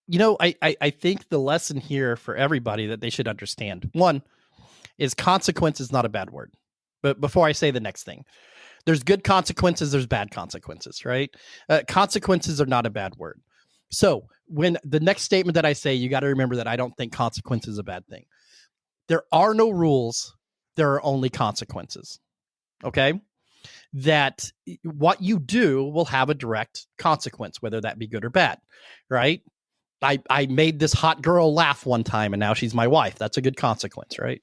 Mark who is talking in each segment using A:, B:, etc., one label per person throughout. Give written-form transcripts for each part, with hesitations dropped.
A: I think the lesson here for everybody that they should understand, one, is consequence is not a bad word. But before I say the next thing, there's good consequences, there's bad consequences, right? Consequences are not a bad word. So when the next statement that I say, you got to remember that I don't think consequence is a bad thing. There are no rules. There are only consequences. Okay. That what you do will have a direct consequence, whether that be good or bad, right? I made this hot girl laugh one time and now she's my wife. That's a good consequence, right?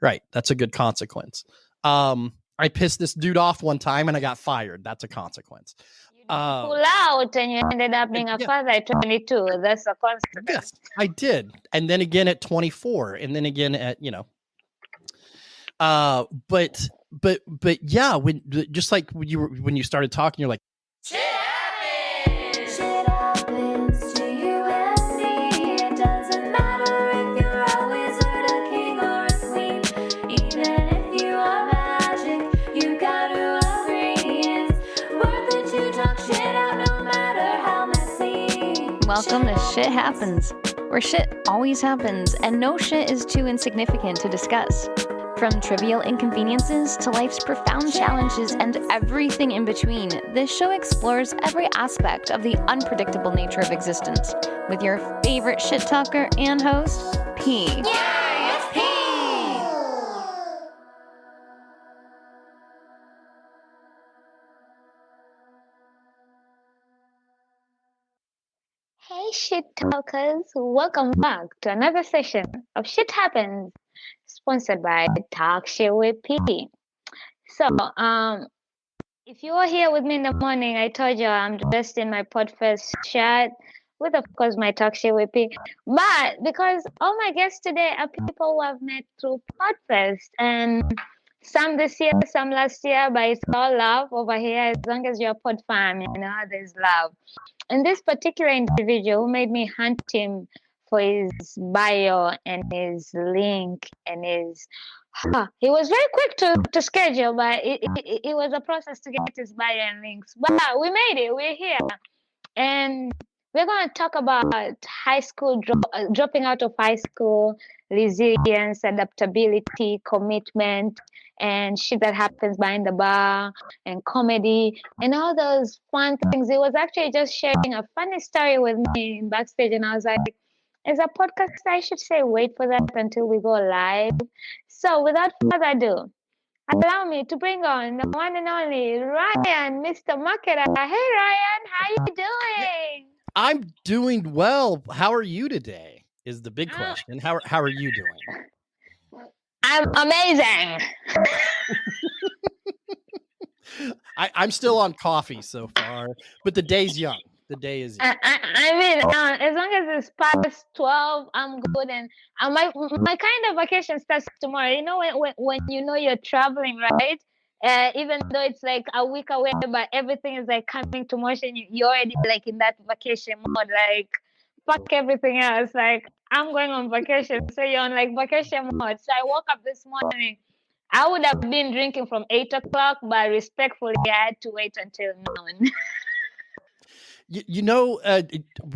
A: Right. That's a good consequence. I pissed this dude off one time and I got fired. That's a consequence.
B: You didn't pull out and you ended up being a father at 22. That's a consequence.
A: Yes, I did. And then again at 24 and then again at, but yeah, when just like when you started talking, you're like,
C: shit happens. Shit happens to you and me. It doesn't matter if you're a wizard, a king, or a queen. Even if you are magic, you gotta agree. It's worth it to talk shit out, no matter how messy.
D: Welcome to Shit Happens, where shit always happens and no shit is too insignificant to discuss. From trivial inconveniences to life's profound challenges and everything in between, this show explores every aspect of the unpredictable nature of existence with your favorite shit talker and host, P.
C: Yeah, it's P.
B: Hey, shit talkers. Welcome back to another session of Shit Happens, sponsored by Talk Shit with P. So, if you are here with me in the morning, I told you I'm dressed in my Podfest shirt with, of course, my Talk Shit with P. But because all my guests today are people who I've met through Podfest, and some this year, some last year, but it's all love over here. As long as you're a pod fan, there's love. And this particular individual who made me hunt him for his bio and his link and his he was very quick to schedule, but it was a process to get his bio and links. But we made it. We're here. And we're going to talk about high school, dropping out of high school, resilience, adaptability, commitment, and shit that happens behind the bar, and comedy, and all those fun things. It was actually just sharing a funny story with me in backstage, and I was like, as a podcast, I should say wait for that until we go live. So without further ado, allow me to bring on the one and only Ryan, Mr. Marketer. Hey Ryan, how you doing?
A: I'm doing well. How are you today? Is the big question. How are you doing?
B: I'm amazing.
A: I'm still on coffee so far, but the day's young. The day is young.
B: I mean, as long as it's past 12, I'm good. And my kind of vacation starts tomorrow. You know, when you know you're traveling, right? Even though it's like a week away, but everything is like coming to motion. You're already like in that vacation mode. Like, fuck everything else. Like, I'm going on vacation. So you're on like vacation mode. So I woke up this morning. I would have been drinking from 8 o'clock, but respectfully, I had to wait until noon.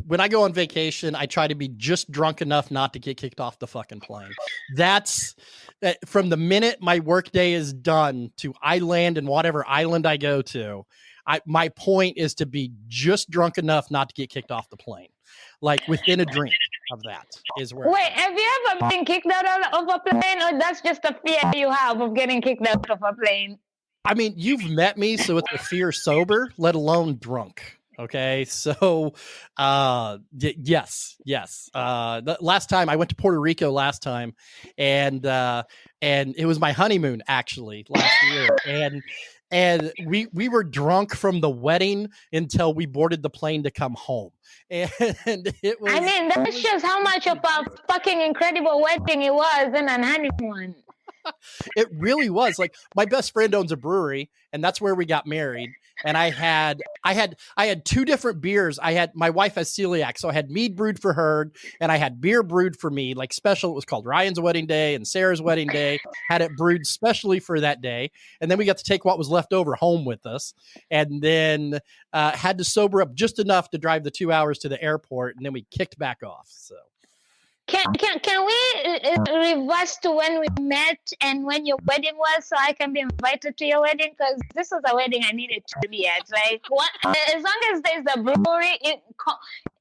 A: When I go on vacation, I try to be just drunk enough not to get kicked off the fucking plane. That's from the minute my workday is done to I land in whatever island I go to. My point is to be just drunk enough not to get kicked off the plane. Like within a drink of that is where.
B: Wait, have you ever been kicked out of a plane, or that's just a fear you have of getting kicked out of a plane?
A: I mean, you've met me, so it's a fear sober, let alone drunk. Okay, so yes. The last time I went to Puerto Rico and it was my honeymoon actually last year, and we were drunk from the wedding until we boarded the plane to come home, and it was.
B: I mean, that shows how much of a fucking incredible wedding it was and a honeymoon.
A: It really was. Like, my best friend owns a brewery, and that's where we got married. and I had 2 different beers. My wife has celiac, so I had mead brewed for her, and I had beer brewed for me, like special. It was called Ryan's wedding day and Sarah's wedding day. Had it brewed specially for that day, and then we got to take what was left over home with us, and then had to sober up just enough to drive the 2 hours to the airport, and then we kicked back off. So.
B: Can we reverse to when we met and when your wedding was, so I can be invited to your wedding? Because this was a wedding I needed to be at. Like, as long as there's a brewery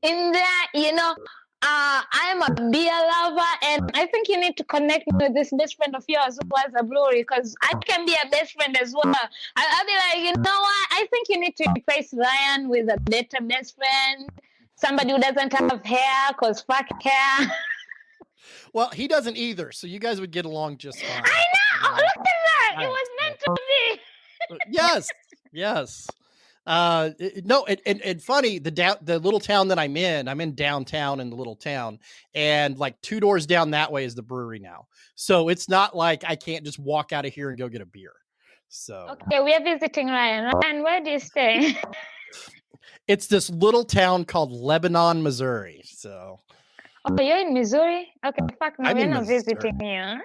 B: in there, I'm a beer lover, and I think you need to connect me with this best friend of yours who has a brewery, because I can be a best friend as well. I'll be like, you know what? I think you need to replace Ryan with a better best friend. Somebody who doesn't have hair, because fuck hair.
A: Well, he doesn't either, so you guys would get along just fine.
B: I know. Look at that. It was meant to be.
A: Yes. No, and funny, the little town that I'm in downtown in the little town, and like 2 doors down that way is the brewery now. So it's not like I can't just walk out of here and go get a beer. So
B: okay, we are visiting Ryan. Ryan, where do you stay?
A: It's this little town called Lebanon, Missouri. So.
B: Oh, you're in Missouri? Okay, fuck no, we're not visiting you.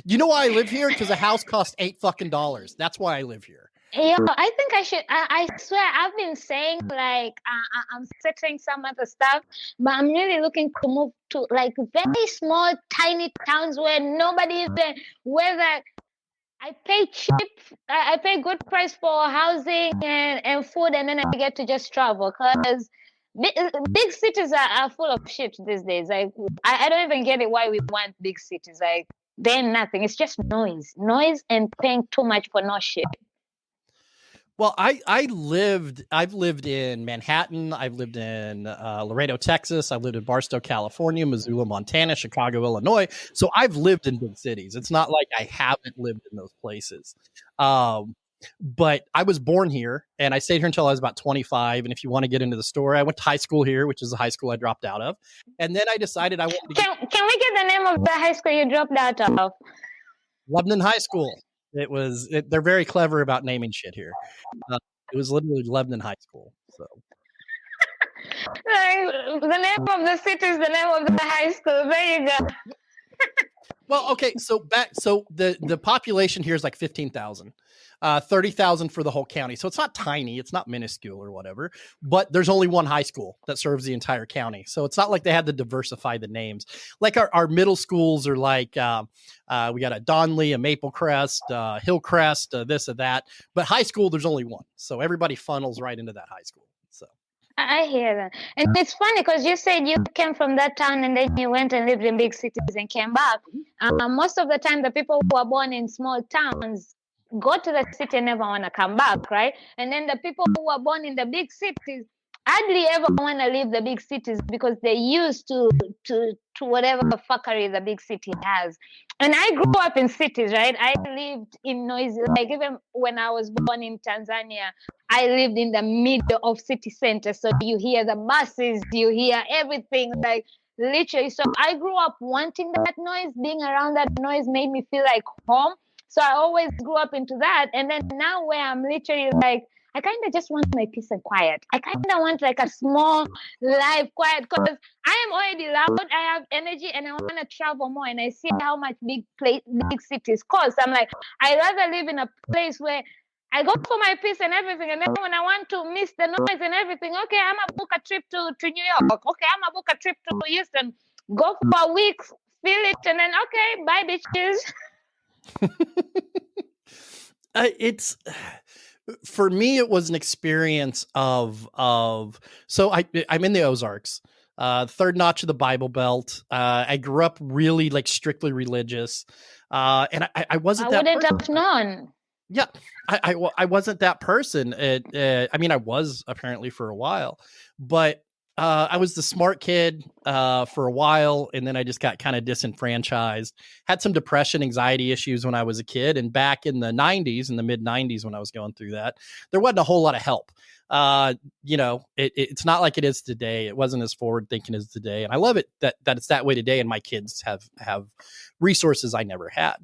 A: You know why I live here? Because a house costs $8 That's why I live here.
B: Yeah, I think I should. I swear, I've been saying like I'm settling some other stuff, but I'm really looking to move to like very small, tiny towns where nobody even, whether I pay cheap, I pay good price for housing and food, and then I get to just travel, because big cities are full of shit these days. Like, I don't even get it why we want big cities. Like, they're nothing. It's just noise, and paying too much for no shit.
A: Well, I've lived in Manhattan. I've lived in Laredo, Texas. I've lived in Barstow, California, Missoula, Montana, Chicago, Illinois. So I've lived in big cities. It's not like I haven't lived in those places. But I was born here, and I stayed here until I was about 25. And if you want to get into the story, I went to high school here, which is the high school I dropped out of. And then I decided I wanted to
B: Can we get the name of the high school you dropped out of?
A: Lebanon High School. They're very clever about naming shit here. It was literally Lebanon High School. So.
B: Like, the name of the city is the name of the high school. There you go.
A: Well, okay. So the population here is like 15,000. 30,000 for the whole county. So it's not tiny. It's not minuscule or whatever, but there's only one high school that serves the entire county. So it's not like they had to diversify the names. Like our middle schools are like, we got a Donley, a Maple Crest, Hillcrest, this or that, but high school, there's only one. So everybody funnels right into that high school. So
B: I hear that. And it's funny because you said you came from that town and then you went and lived in big cities and came back. Most of the time, the people who are born in small towns go to the city and never want to come back, right? And then the people who are born in the big cities hardly ever want to leave the big cities because they're used to whatever fuckery the big city has. And I grew up in cities, right? I lived in noisy, like even when I was born in Tanzania, I lived in the middle of city center. So you hear the buses, you hear everything, like literally. So I grew up wanting that noise. Being around that noise made me feel like home. So I always grew up into that. And then now where I'm literally like, I kind of just want my peace and quiet. I kind of want like a small life quiet because I am already loud. I have energy and I want to travel more. And I see how much big cities cost. I'm like, I'd rather live in a place where I go for my peace and everything. And then when I want to miss the noise and everything, okay, I'm going to book a trip to New York. Okay, I'm going to book a trip to Houston. Go for a week, feel it. And then, okay, bye, bitches.
A: It's for me it was an experience of so I'm in the Ozarks, third notch of the Bible Belt. I grew up really like strictly religious, and I wasn't that
B: wouldn't
A: person.
B: have known.
A: Yeah, I wasn't that person. I mean, I was apparently for a while, but I was the smart kid for a while, and then I just got kind of disenfranchised. Had some depression, anxiety issues when I was a kid, and back in the 90s, in the mid 90s when I was going through that, there wasn't a whole lot of help. It's not like it is today. It wasn't as forward thinking as today, and I love it that it's that way today. And my kids have resources I never had.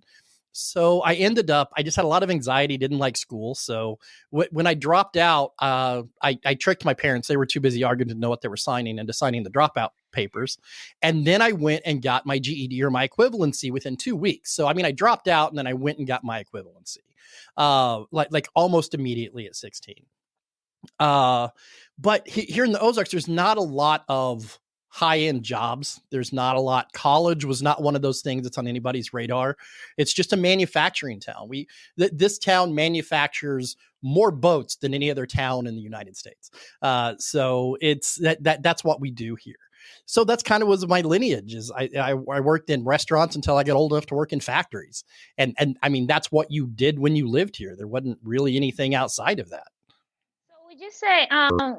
A: So I ended up, I just had a lot of anxiety, didn't like school. So when I dropped out, I tricked my parents. They were too busy arguing to know what they were signing into signing the dropout papers. And then I went and got my GED or my equivalency within 2 weeks. So, I mean, I dropped out and then I went and got my equivalency, like almost immediately at 16. But here in the Ozarks, there's not a lot of high-end jobs. There's not a lot. College was not one of those things that's on anybody's radar. It's just a manufacturing town. This town manufactures more boats than any other town in the United States. So it's that's what we do here. So that's kind of was my lineage. Is I worked in restaurants until I got old enough to work in factories, and I mean that's what you did when you lived here. There wasn't really anything outside of that.
B: Would you say,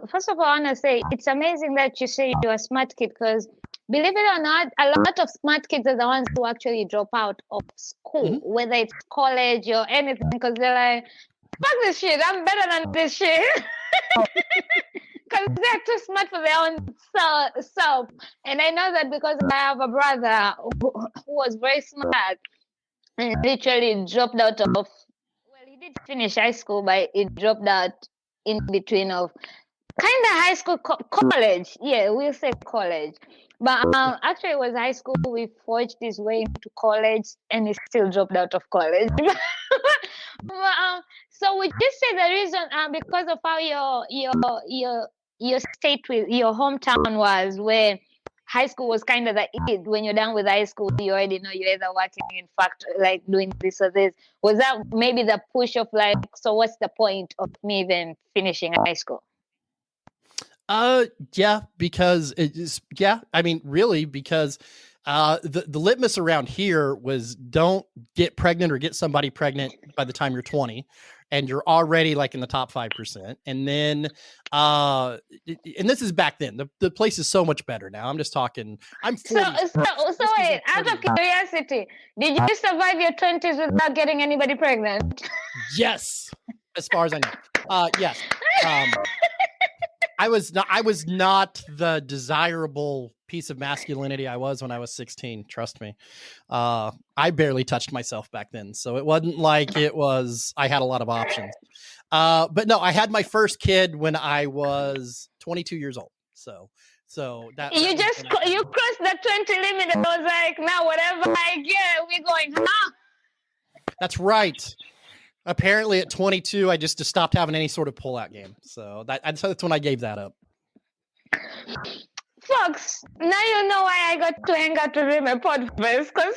B: first of all, I want to say it's amazing that you say you're a smart kid because believe it or not, a lot of smart kids are the ones who actually drop out of school, whether it's college or anything, because they're like, fuck this shit, I'm better than this shit. Because they're too smart for their own self. And I know that because I have a brother who was very smart and literally dropped out of, well, he did finish high school, but he dropped out in between of kind of high school, college. Yeah, we'll say college. But actually, it was high school. We forged his way into college, and he still dropped out of college. So would you say the reason because of how your state with your hometown was, where high school was kind of the it. When you're done with high school, you already know you're either working in factory, like doing this or this. Was that maybe the push of like, so what's the point of me even finishing high school?
A: Yeah, because I mean, really, because the litmus around here was don't get pregnant or get somebody pregnant by the time you're 20 and you're already like in the top 5%. And then, and this is back then, the place is so much better now. I'm just talking, I'm 40.
B: So wait, out of curiosity, did you survive your 20s without getting anybody pregnant?
A: Yes. As far as I know. Yes. I was not the desirable piece of masculinity I was when I was 16. Trust me. I barely touched myself back then. So it wasn't like I had a lot of options. But no, I had my first kid when I was 22 years old. So that
B: you crossed the 20 limit. I was like, now whatever I get, we're going, huh?
A: That's right. Apparently at 22, I just stopped having any sort of pullout game. So that's when I gave that up.
B: Folks, now you know why I got to hang out with my podcast, because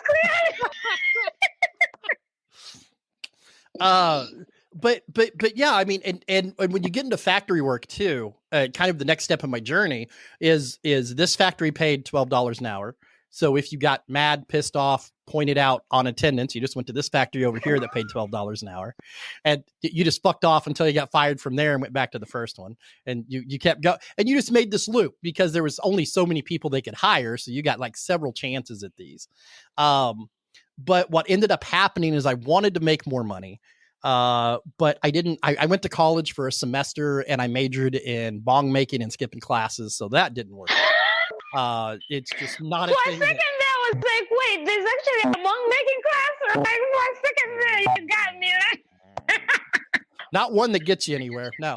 A: but yeah, I mean, and when you get into factory work too, kind of the next step in my journey is this factory paid $12 an hour. So if you got mad, pissed off, pointed out on attendance, you just went to this factory over here that paid $12 an hour, and you just fucked off until you got fired from there and went back to the first one. And you kept going, and you just made this loop because there was only so many people they could hire. So you got like several chances at these. But what ended up happening is I wanted to make more money. But I didn't, I went to college for a semester and I majored in bong making and skipping classes. So that didn't work. It's just not a
B: for
A: thing.
B: a second there, I was like, wait, there's actually a bong making class? Like, for a second there, you got me. Like...
A: Not one that gets you anywhere. No.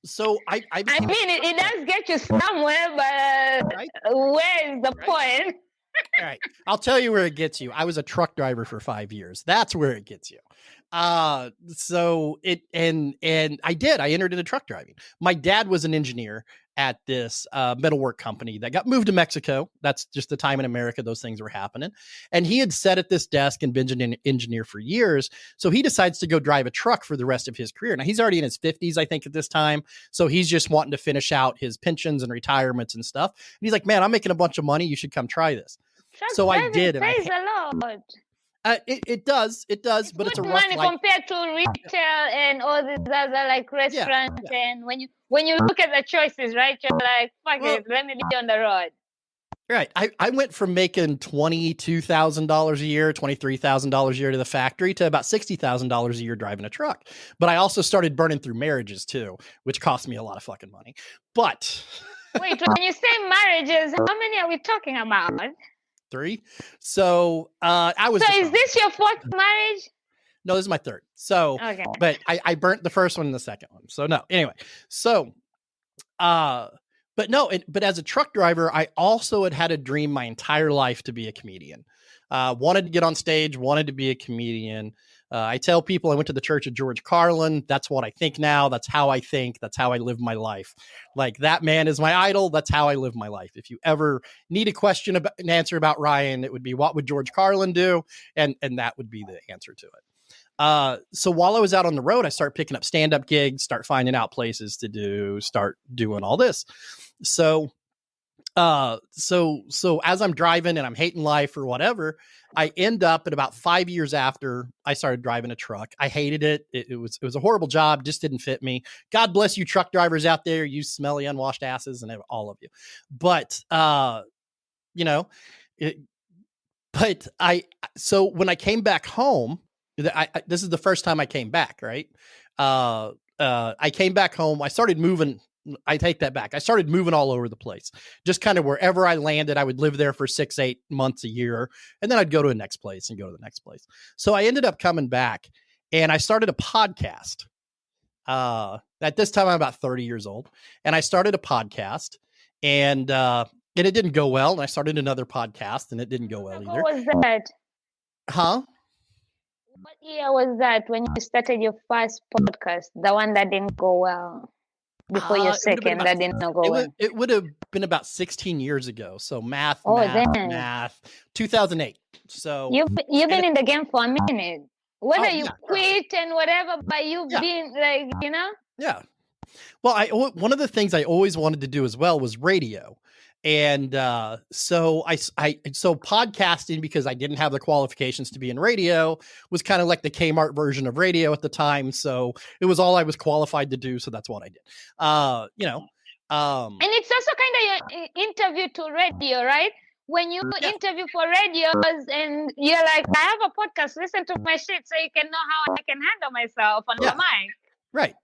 A: So I
B: mean, it does get you somewhere, but right? Where is the point?
A: All right. I'll tell you where it gets you. I was a truck driver for 5 years. That's where it gets you. So it, and I entered into truck driving. My dad was an engineer at this metalwork company that got moved to Mexico. That's just the time in America those things were happening. And he had sat at this desk and been an engineer for years. So he decides to go drive a truck for the rest of his career. Now he's already in his 50s, I think, at this time. So he's just wanting to finish out his pensions and retirements and stuff. And he's like, man, I'm making a bunch of money. You should come try this. So I did. And
B: pays a lot.
A: It does,
B: it's
A: but it's a rough
B: money
A: life.
B: compared to retail and all these other like restaurants. Yeah. And when you look at the choices, right, you're like, fuck it, let me be on the road.
A: Right. I went from making $22,000 a year, $23,000 a year to the factory to about $60,000 a year driving a truck. But I also started burning through marriages too, which cost me a lot of fucking money. But
B: wait, when you say marriages, how many are we talking about?
A: 3. So I was.
B: So is this your fourth marriage?
A: No, this is my 3rd. So,
B: Okay.
A: but I burnt the first one and the second one. So no. Anyway, so but no, but as a truck driver, I also had a dream my entire life to be a comedian. Wanted to get on stage, wanted to be a comedian. I tell people I went to the church of George Carlin. That's what I think now. That's how I think. That's how I live my life. Like, that man is my idol. That's how I live my life. If you ever need a question about an answer about Ryan, it would be, what would George Carlin do? And that would be the answer to it. So while I was out on the road, I started picking up stand-up gigs, start finding out places to do, start doing all this. So as I'm driving and I'm hating life or whatever, I end up at about 5 years after I started driving a truck. I hated it. It was a horrible job. Just didn't fit me. God bless you truck drivers out there, you smelly, unwashed asses, and all of you. But, so when I came back home, this is the first time I came back, right? I came back home. I started moving. I take that back. I started moving all over the place, just kind of wherever I landed. I would live there for 6-8 months a year, and then I'd go to the next place and go to the next place. So I ended up coming back, and I started a podcast. At this time, I'm about 30 years old, and I started a podcast, and it didn't go well. And I started another podcast, and it didn't go well either.
B: What was that?
A: Huh?
B: What year was that when you started your first podcast? The one that didn't go well. Before your second, that didn't go well.
A: It would have been about 16 years ago. So math. 2008. So
B: you've been in the game for a minute. Whether you quit and whatever, but you've been like,
A: Yeah. Well, one of the things I always wanted to do as well was radio. And so podcasting, because I didn't have the qualifications to be in radio, was kind of like the Kmart version of radio at the time. So it was all I was qualified to do. So that's what I did.
B: And it's also kind of your interview to radio, right? When you interview for radios and you're like, I have a podcast, listen to my shit so you can know how I can handle myself on the mic.
A: Right.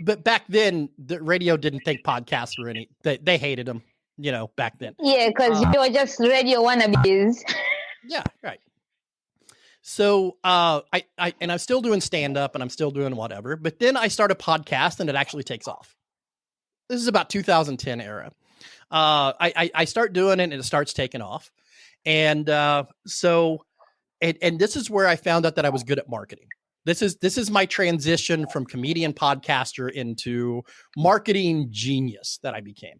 A: But back then, the radio didn't think podcasts were they hated them. Back then.
B: Yeah, because you were just radio wannabes.
A: Yeah, right. So I'm still doing stand-up and I'm still doing whatever, but then I start a podcast and it actually takes off. This is about 2010 era. I start doing it and it starts taking off. And so this is where I found out that I was good at marketing. This is my transition from comedian podcaster into marketing genius that I became.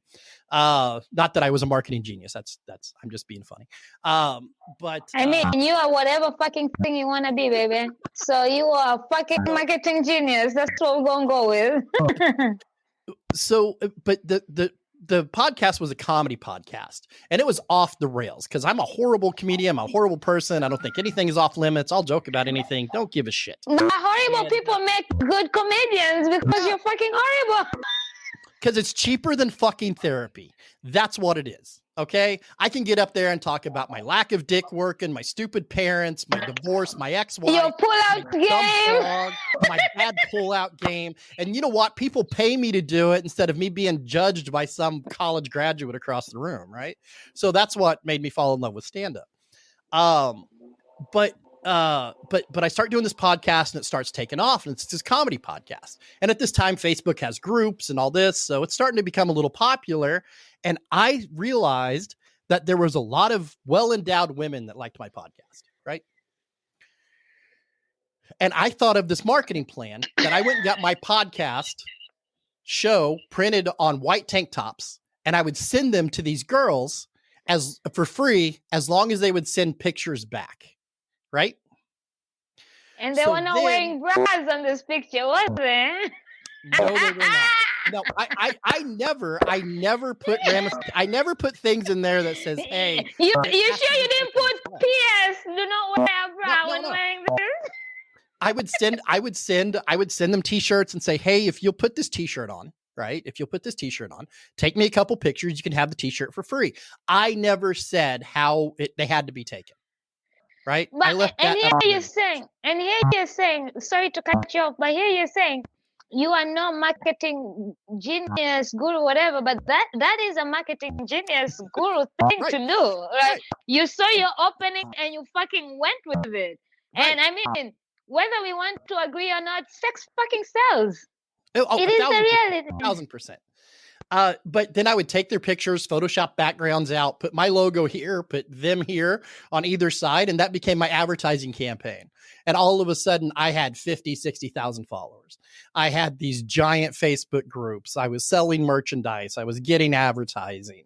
A: Not that I was a marketing genius. That's I'm just being funny. But
B: I mean, you are whatever fucking thing you want to be, baby. So you are a fucking marketing genius. That's what we're going to go with.
A: So, but the podcast was a comedy podcast, and it was off the rails because I'm a horrible comedian. I'm a horrible person. I don't think anything is off limits. I'll joke about anything. Don't give a shit.
B: Horrible people make good comedians because you're fucking horrible.
A: Because it's cheaper than fucking therapy. That's what it is. Okay. I can get up there and talk about my lack of dick working, my stupid parents, my divorce, my ex-wife,
B: your pull-out game,
A: dog, my bad pull-out game. And you know what? People pay me to do it instead of me being judged by some college graduate across the room. Right. So that's what made me fall in love with stand-up. But I start doing this podcast and it starts taking off, and it's this comedy podcast. And at this time, Facebook has groups and all this. So it's starting to become a little popular. And I realized that there was a lot of well-endowed women that liked my podcast. Right. And I thought of this marketing plan that I went and got my podcast show printed on white tank tops, and I would send them to these girls for free, as long as they would send pictures back. Right.
B: And they were not wearing bras on this picture, was they?
A: No, they were not. No, I never put things in there that says, hey.
B: You sure you didn't put P.S. do not wear a bra when wearing this?
A: I would send them t-shirts and say, hey, if you'll put this t-shirt on, right? If you'll put this t-shirt on, take me a couple pictures, you can have the t-shirt for free. I never said how they had to be taken. Right.
B: But, here you're saying, sorry to cut you off, but here you're saying you are no marketing genius, guru, whatever, but that is a marketing genius guru thing
A: Right.
B: to do, right?
A: Right.
B: You saw your opening and you fucking went with it.
A: Right.
B: And I mean, whether we want to agree or not, sex fucking sells.
A: Oh,
B: It is the
A: 1,000%.
B: reality.
A: 1,000%. But then I would take their pictures, Photoshop backgrounds out, put my logo here, put them here on either side. And that became my advertising campaign. And all of a sudden I had 50, 60,000 followers. I had these giant Facebook groups. I was selling merchandise. I was getting advertising.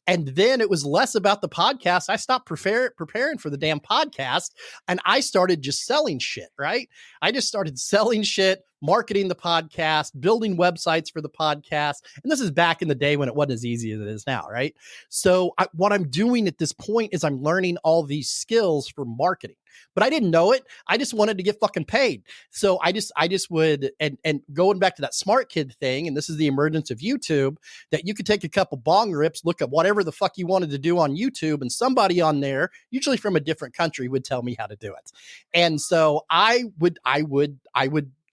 A: And then it was less about the podcast. I stopped preparing for the damn podcast and I started just selling shit, right? I just started selling shit, marketing the podcast, building websites for the podcast. And this is back in the day when it wasn't as easy as it is now, right? So what I'm doing at this point is I'm learning all these skills for marketing. But I didn't know it. I just wanted to get fucking paid. So I just would, and going back to that smart kid thing, and this is the emergence of YouTube, that you could take a couple bong rips, look at whatever the fuck you wanted to do on YouTube, and somebody on there, usually from a different country, would tell me how to do it. And so I would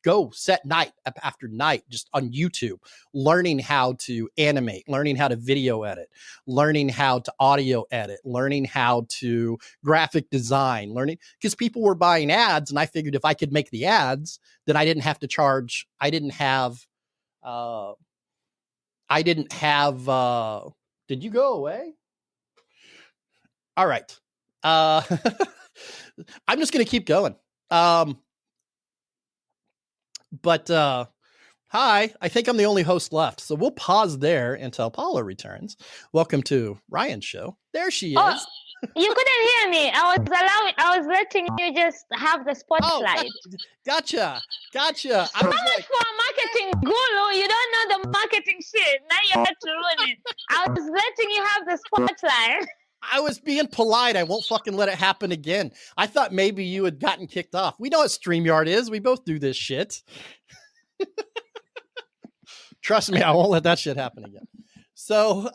A: go set night after night just on YouTube, learning how to animate, learning how to video edit, learning how to audio edit, learning how to graphic design, learning, because people were buying ads. And I figured if I could make the ads, then I didn't have to charge. Did you go away? All right. I'm just going to keep going. But hi, I think I'm the only host left. So we'll pause there until Paula returns. Welcome to Ryan's show. There she is.
B: Oh, you couldn't hear me. I was letting you just have the spotlight.
A: Gotcha. I was
B: How much
A: like,
B: for a marketing guru? You don't know the marketing shit. Now you have to ruin it. I was letting you have the spotlight.
A: I was being polite. I won't fucking let it happen again. I thought maybe you had gotten kicked off. We know what StreamYard is. We both do this shit. Trust me, I won't let that shit happen again. So,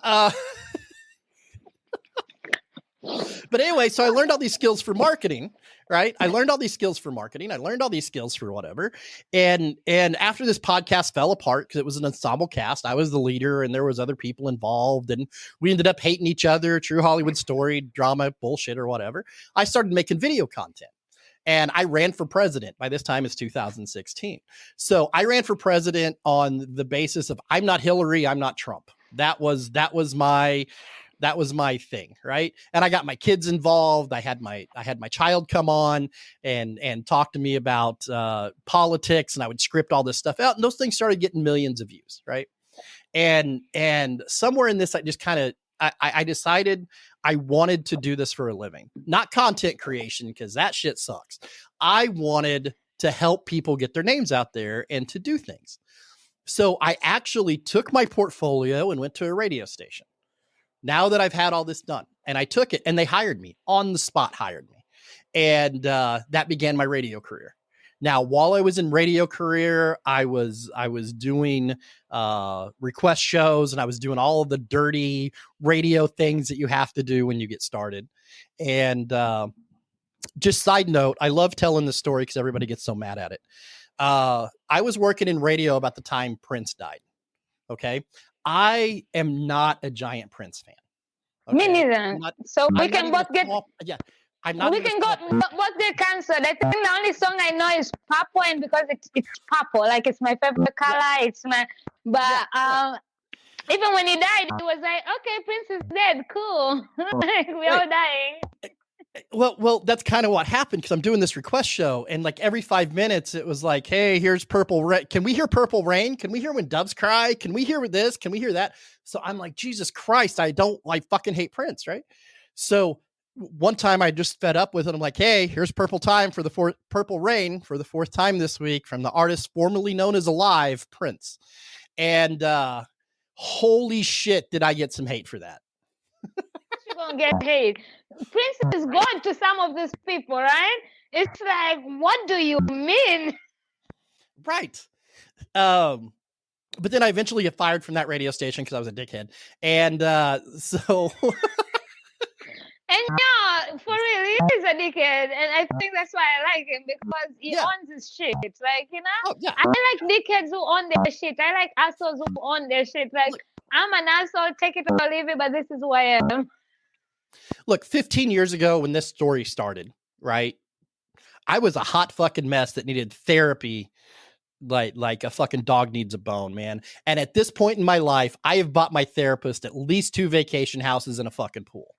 A: but anyway, so I learned all these skills for marketing, right? I learned all these skills for whatever. And after this podcast fell apart, because it was an ensemble cast, I was the leader and there was other people involved and we ended up hating each other, true Hollywood story, drama, bullshit or whatever. I started making video content. And I ran for president. By this time, it's 2016. So I ran for president on the basis of I'm not Hillary, I'm not Trump. That was my thing, right? And I got my kids involved. I had my child come on and talk to me about politics, and I would script all this stuff out. And those things started getting millions of views, right? And somewhere in this, I just kind of I decided I wanted to do this for a living, not content creation, because that shit sucks. I wanted to help people get their names out there and to do things. So I actually took my portfolio and went to a radio station. Now that I've had all this done, and I took it and they hired me on the spot, and that began my radio career. Now, while I was in radio career, I was doing request shows and I was doing all of the dirty radio things that you have to do when you get started. And just side note, I love telling this story because everybody gets so mad at it. I was working in radio about the time Prince died. Okay. I am not a giant Prince fan. Okay?
B: Me neither. So we can both get.
A: Yeah. I'm not.
B: We can both get cancelled. I think the only song I know is purple, and because it's purple, like it's my favorite color. It's my. But even when he died, it was like, okay, Prince is dead. Cool. We're all dying.
A: Well, that's kind of what happened because I'm doing this request show, and like every 5 minutes, it was like, "Hey, here's Purple Rain. Can we hear Purple Rain? Can we hear When Doves Cry? Can we hear this? Can we hear that?" So I'm like, Jesus Christ, I fucking hate Prince, right? So one time I just fed up with it. I'm like, "Hey, here's Purple Rain for the fourth time this week from the artist formerly known as Alive, Prince." And holy shit, did I get some hate for that?
B: You're gonna get hate. Prince is God to some of these people, right? It's like, what do you mean?
A: Right. But then I eventually get fired from that radio station because I was a dickhead. And so
B: And yeah, for real, he is a dickhead, and I think that's why I like him because he
A: Yeah.
B: owns his shit. Like, you know,
A: Oh yeah.
B: I like dickheads who own their shit. I like assholes who own their shit. Like,
A: Look.
B: I'm an asshole, take it or leave it, but this is who I am.
A: Look, 15 years ago when this story started, right? I was a hot fucking mess that needed therapy like a fucking dog needs a bone, man. And at this point in my life, I have bought my therapist at least 2 vacation houses and a fucking pool.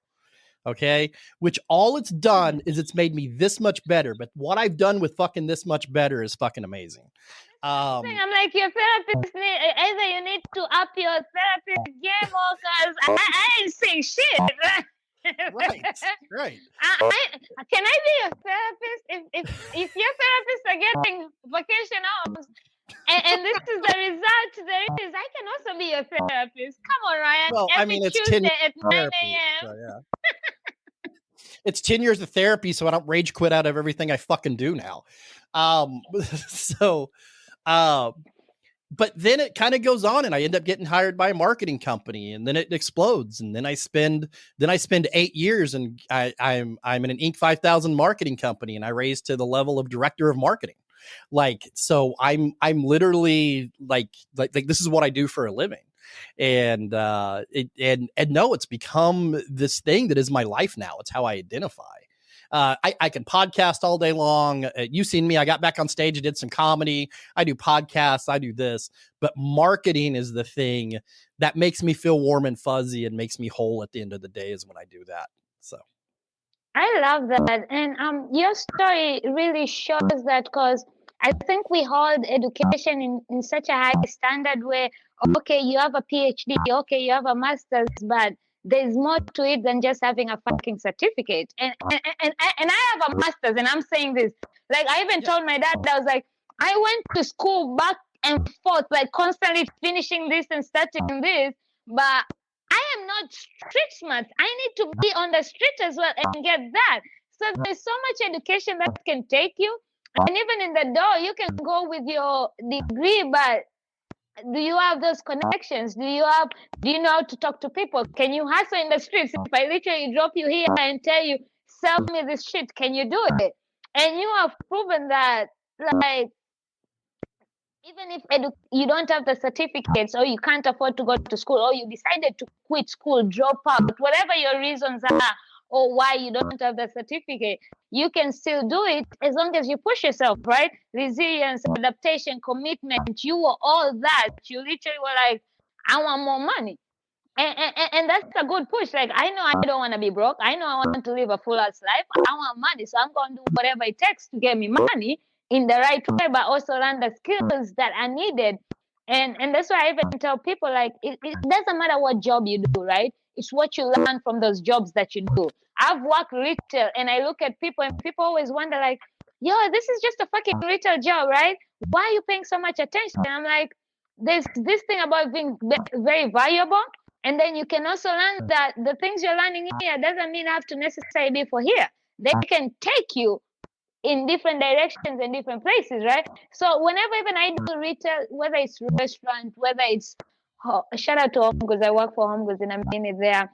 A: Okay, which all it's done is it's made me this much better. But what I've done with fucking this much better is fucking amazing.
B: I'm like, your therapist either you need to up your therapist game or because I ain't saying shit.
A: Right.
B: Can I be your therapist if your therapists are getting vacation homes and this is the result there is, I can also be your therapist. Come on, Ryan.
A: Well, I mean, it's 10
B: Tuesday
A: years
B: at
A: of
B: 9
A: therapy,
B: a.m.
A: so yeah. It's 10 years of therapy, so I don't rage quit out of everything I fucking do now. But then it kind of goes on and I end up getting hired by a marketing company and then it explodes. And then I spend 8 years and I'm in an Inc. 5000 marketing company and I raised to the level of director of marketing. Like, so I'm literally like this is what I do for a living. And no, it's become this thing that is my life now. It's how I identify. I can podcast all day long. You've seen me. I got back on stage and did some comedy. I do podcasts. I do this. But marketing is the thing that makes me feel warm and fuzzy and makes me whole at the end of the day is when I do that. So
B: I love that. And your story really shows that because I think we hold education in such a high standard where, okay, you have a PhD, okay, you have a master's, but there's more to it than just having a fucking certificate. And I have a master's, and I'm saying this. Like, I even told my dad, I was like, I went to school back and forth, like constantly finishing this and starting this, but I am not street smart. I need to be on the street as well and get that. So there's so much education that can take you. And even in the door, you can go with your degree, but do you have those connections? Do you know how to talk to people? Can you hustle in the streets? If I literally drop you here and tell you, sell me this shit, can you do it? And you have proven that, like, even if you don't have the certificates or you can't afford to go to school or you decided to quit school, drop out, whatever your reasons are or why you don't have the certificate, you can still do it as long as you push yourself, right? Resilience, adaptation, commitment, you were all that. You literally were like, I want more money. And that's a good push. Like, I know I don't want to be broke. I know I want to live a full-ass life. I want money. So I'm going to do whatever it takes to get me money in the right way, but also learn the skills that are needed. And that's why I even tell people, like, it doesn't matter what job you do, right? It's what you learn from those jobs that you do. I've worked retail and I look at people and people always wonder, like, yo, this is just a fucking retail job, right? Why are you paying so much attention? And I'm like, there's this thing about being very valuable. And then you can also learn that the things you're learning here doesn't mean have to necessarily be for here. They can take you in different directions and different places, right? So whenever even I do retail, whether it's restaurant, whether it's shout out to Home Goods, I work for Home Goods in a minute there.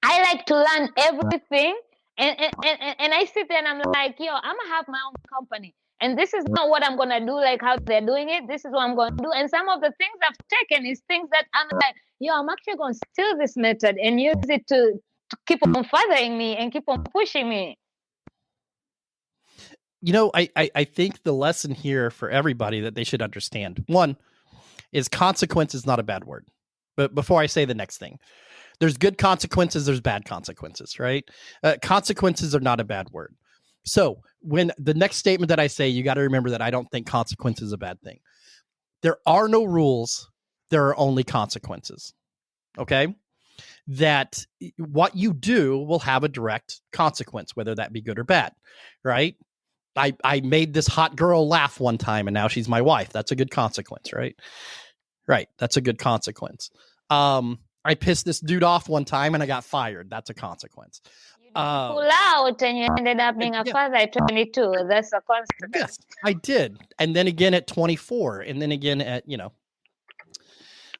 B: I like to learn everything, and I sit there and I'm like, yo, I'm gonna have my own company, and this is not what I'm gonna do like how they're doing it. This is what I'm gonna do, and some of the things I've taken is things that I'm like, yo, I'm actually gonna steal this method and use it to keep on furthering me and keep on pushing me.
A: you know, I think the lesson here for everybody that they should understand, one, is consequence is not a bad word. But before I say the next thing, there's good consequences, there's bad consequences, right? Consequences are not a bad word. So when the next statement that I say, you got to remember that I don't think consequence is a bad thing. There are no rules. There are only consequences. Okay? That what you do will have a direct consequence, whether that be good or bad, right? I made this hot girl laugh one time and now she's my wife. That's a good consequence, right? Right. That's a good consequence. I pissed this dude off one time and I got fired. That's a consequence.
B: You pull out and you ended up being a father at 22. That's a consequence.
A: Yes, I did. And then again at 24 and then again at,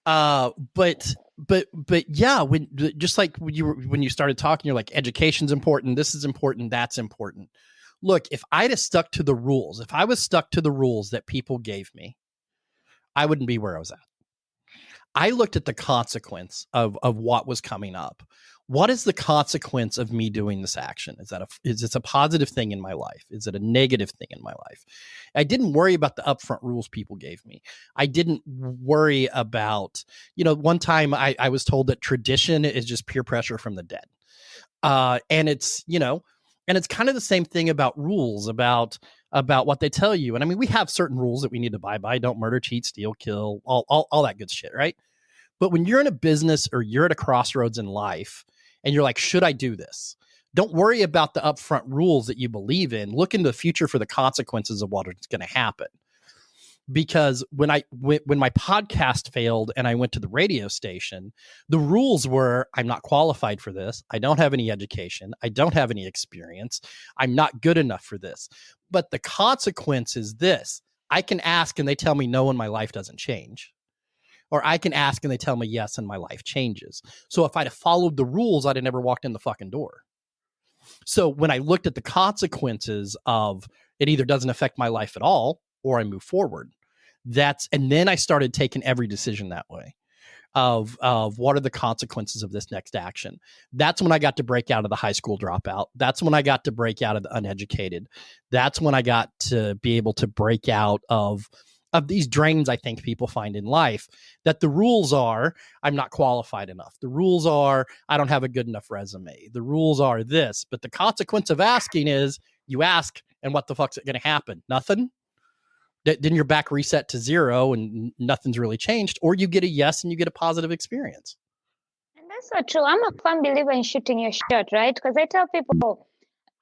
A: But yeah, when just like when you started talking, you're like, education's important, this is important, that's important. Look, if I'd have stuck to the rules, if I was stuck to the rules that people gave me, I wouldn't be where I was at. I looked at the consequence of what was coming up. What is the consequence of me doing this action? Is this a positive thing in my life? Is it a negative thing in my life? I didn't worry about the upfront rules people gave me. I didn't worry about, one time I was told that tradition is just peer pressure from the dead. And it's kind of the same thing about rules, about what they tell you. And I mean, we have certain rules that we need to abide by. Don't murder, cheat, steal, kill, all that good shit, right? But when you're in a business or you're at a crossroads in life and you're like, should I do this? Don't worry about the upfront rules that you believe in. Look into the future for the consequences of what is going to happen. Because when my podcast failed and I went to the radio station, the rules were, I'm not qualified for this. I don't have any education. I don't have any experience. I'm not good enough for this. But the consequence is this: I can ask and they tell me no and my life doesn't change. Or I can ask and they tell me yes and my life changes. So if I'd have followed the rules, I'd have never walked in the fucking door. So when I looked at the consequences of it, either doesn't affect my life at all or I move forward. And then I started taking every decision that way of what are the consequences of this next action. That's when I got to break out of the high school dropout. That's when I got to break out of the uneducated. That's when I got to be able to break out of these drains I think people find in life, that the rules are, I'm not qualified enough. The rules are, I don't have a good enough resume. The rules are this, but the consequence of asking is you ask and what the fuck's it going to happen? Nothing. Then your back reset to zero and nothing's really changed, or you get a yes and you get a positive experience.
B: And that's so true. I'm a firm believer in shooting your shot, right? Because I tell people,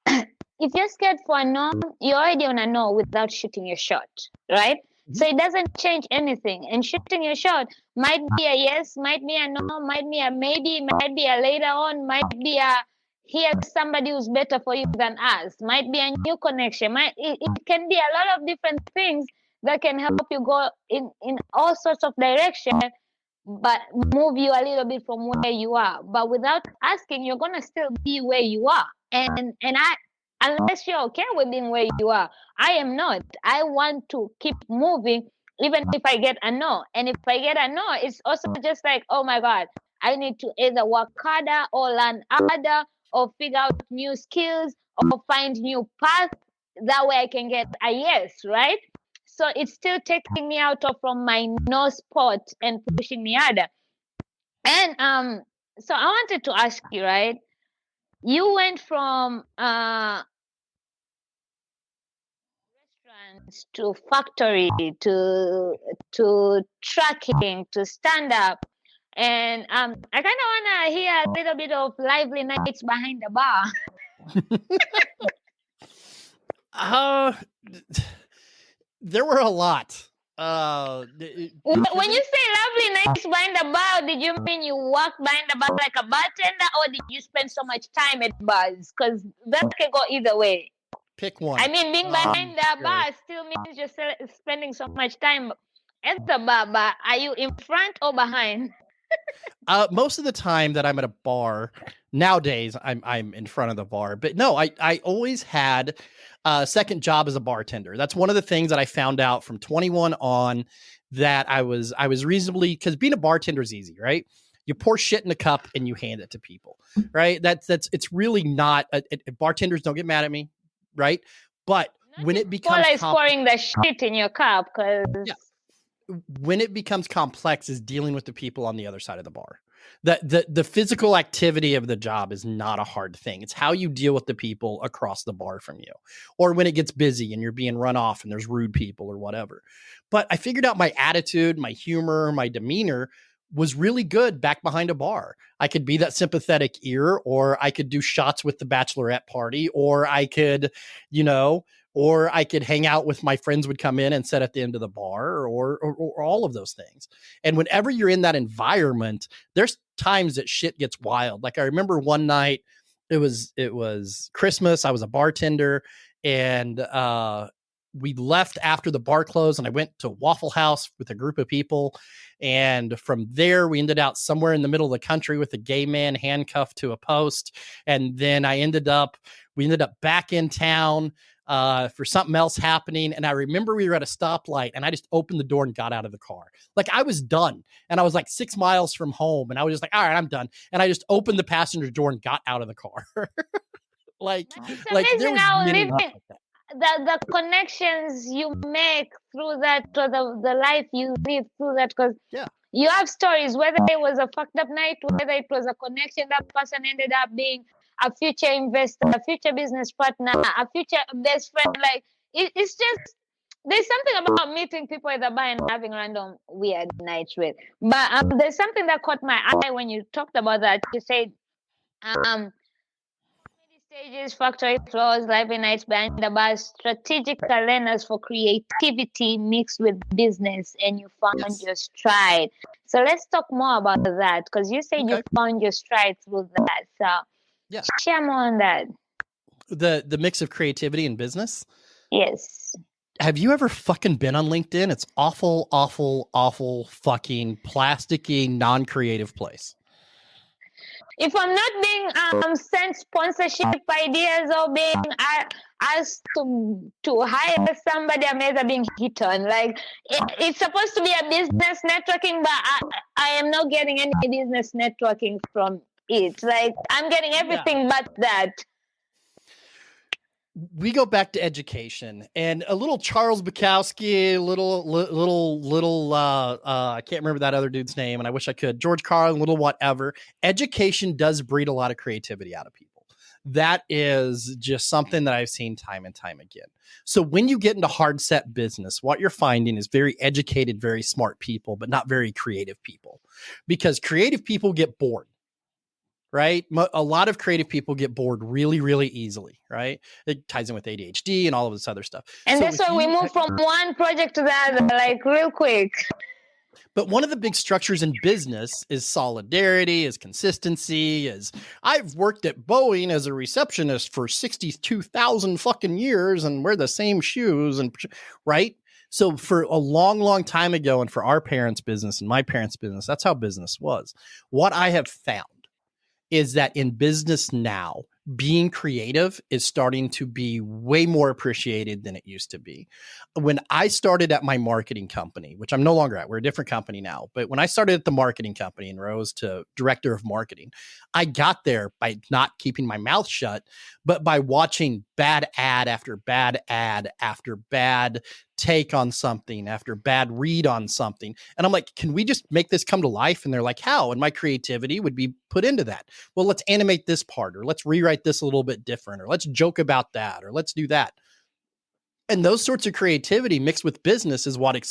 B: if you're scared for a no, you're already on a no without shooting your shot, right? So it doesn't change anything. And shooting your shot might be a yes, might be a no, might be a maybe, might be a later on, might be a here's somebody who's better for you than us, might be a new connection. It can be a lot of different things that can help you go in all sorts of direction, but move you a little bit from where you are. But without asking, you're gonna still be where you are. And unless you're okay with being where you are, I am not. I want to keep moving, even if I get a no. And if I get a no, it's also just like, oh my God, I need to either work harder or learn harder or figure out new skills or find new paths. That way I can get a yes, right? So it's still taking me out of from my no spot and pushing me harder. And so I wanted to ask you, right? You went from restaurants to factory to tracking to stand up, and I kind of want to hear a little bit of lively nights behind the bar.
A: There were a lot.
B: When you say lovely nights behind the bar, did you mean you walked behind the bar like a bartender, or did you spend so much time at bars? Because that can go either way.
A: Pick one.
B: I mean, being behind the bar still means you're spending so much time at the bar, but are you in front or behind?
A: Most of the time that I'm at a bar nowadays, I'm in front of the bar. But no, I always had a second job as a bartender. That's one of the things that I found out from 21 on, that I was reasonably, because being a bartender is easy, right? You pour shit in a cup and you hand it to people, right? It's really not. Bartenders don't get mad at me, right? But when it becomes
B: pouring the shit in your cup, because
A: when it becomes complex is dealing with the people on the other side of the bar. The physical activity of the job is not a hard thing. It's how you deal with the people across the bar from you, or when it gets busy and you're being run off and there's rude people or whatever. But I figured out my attitude, my humor, my demeanor was really good back behind a bar. I could be that sympathetic ear, or I could do shots with the bachelorette party, or I could, or I could hang out with my friends would come in and sit at the end of the bar, or all of those things. And whenever you're in that environment, there's times that shit gets wild. Like I remember one night, it was Christmas. I was a bartender, and we left after the bar closed, and I went to Waffle House with a group of people. And from there, we ended out somewhere in the middle of the country with a gay man handcuffed to a post. And then we ended up back in town for something else happening. And I remember we were at a stoplight, and I just opened the door and got out of the car. Like, I was done. And I was like 6 miles from home, and I was just like, all right, I'm done. And I just opened the passenger door and got out of the car.
B: It's
A: like there
B: amazing
A: was
B: how
A: many
B: living
A: like that.
B: the connections you make through that, or the life you live through that, because
A: Yeah.
B: you have stories, whether it was a fucked up night, whether it was a connection that person ended up being a future investor, a future business partner, a future best friend. Like, it's just, there's something about meeting people at the bar and having random weird nights with. But there's something that caught my eye when you talked about that. You said stages, factory floors, lively nights behind the bar, strategic arenas for creativity mixed with business, and you found
A: Yes.
B: your stride. So let's talk more about that, because you said you
A: Okay.
B: found your stride through that. So
A: Yeah.
B: share more on that.
A: The mix of creativity and business.
B: Yes.
A: Have you ever fucking been on LinkedIn? It's awful, awful, awful fucking plasticky, non-creative place.
B: If I'm not being sent sponsorship ideas or being asked to hire somebody, I'm either being hit on. Like, it's supposed to be a business networking, but I am not getting any business networking from it. Like, I'm getting everything but that.
A: We go back to education, and a little Charles Bukowski, little I can't remember that other dude's name, and I wish I could. George Carlin, little whatever. Education does breed a lot of creativity out of people. That is just something that I've seen time and time again. So when you get into hard set business, what you're finding is very educated, very smart people, but not very creative people, because creative people get bored. Right? A lot of creative people get bored really, really easily, right? It ties in with ADHD and all of this other stuff.
B: And
A: So
B: that's why we move from one project to the other, like, real quick.
A: But one of the big structures in business is solidarity, is consistency, is I've worked at Boeing as a receptionist for 62,000 fucking years and wear the same shoes, and right? So for a long, long time ago, and for our parents' business and my parents' business, that's how business was. What I have found is that in business now, being creative is starting to be way more appreciated than it used to be. When I started at my marketing company, which I'm no longer at, we're a different company now, but when I started at the marketing company and rose to director of marketing, I got there by not keeping my mouth shut, but by watching bad ad after bad ad after bad take on something after bad read on something. And I'm like, can we just make this come to life? And they're like, how? And my creativity would be put into that. Well, let's animate this part, or let's rewrite this a little bit different, or let's joke about that, or let's do that. And those sorts of creativity mixed with business is what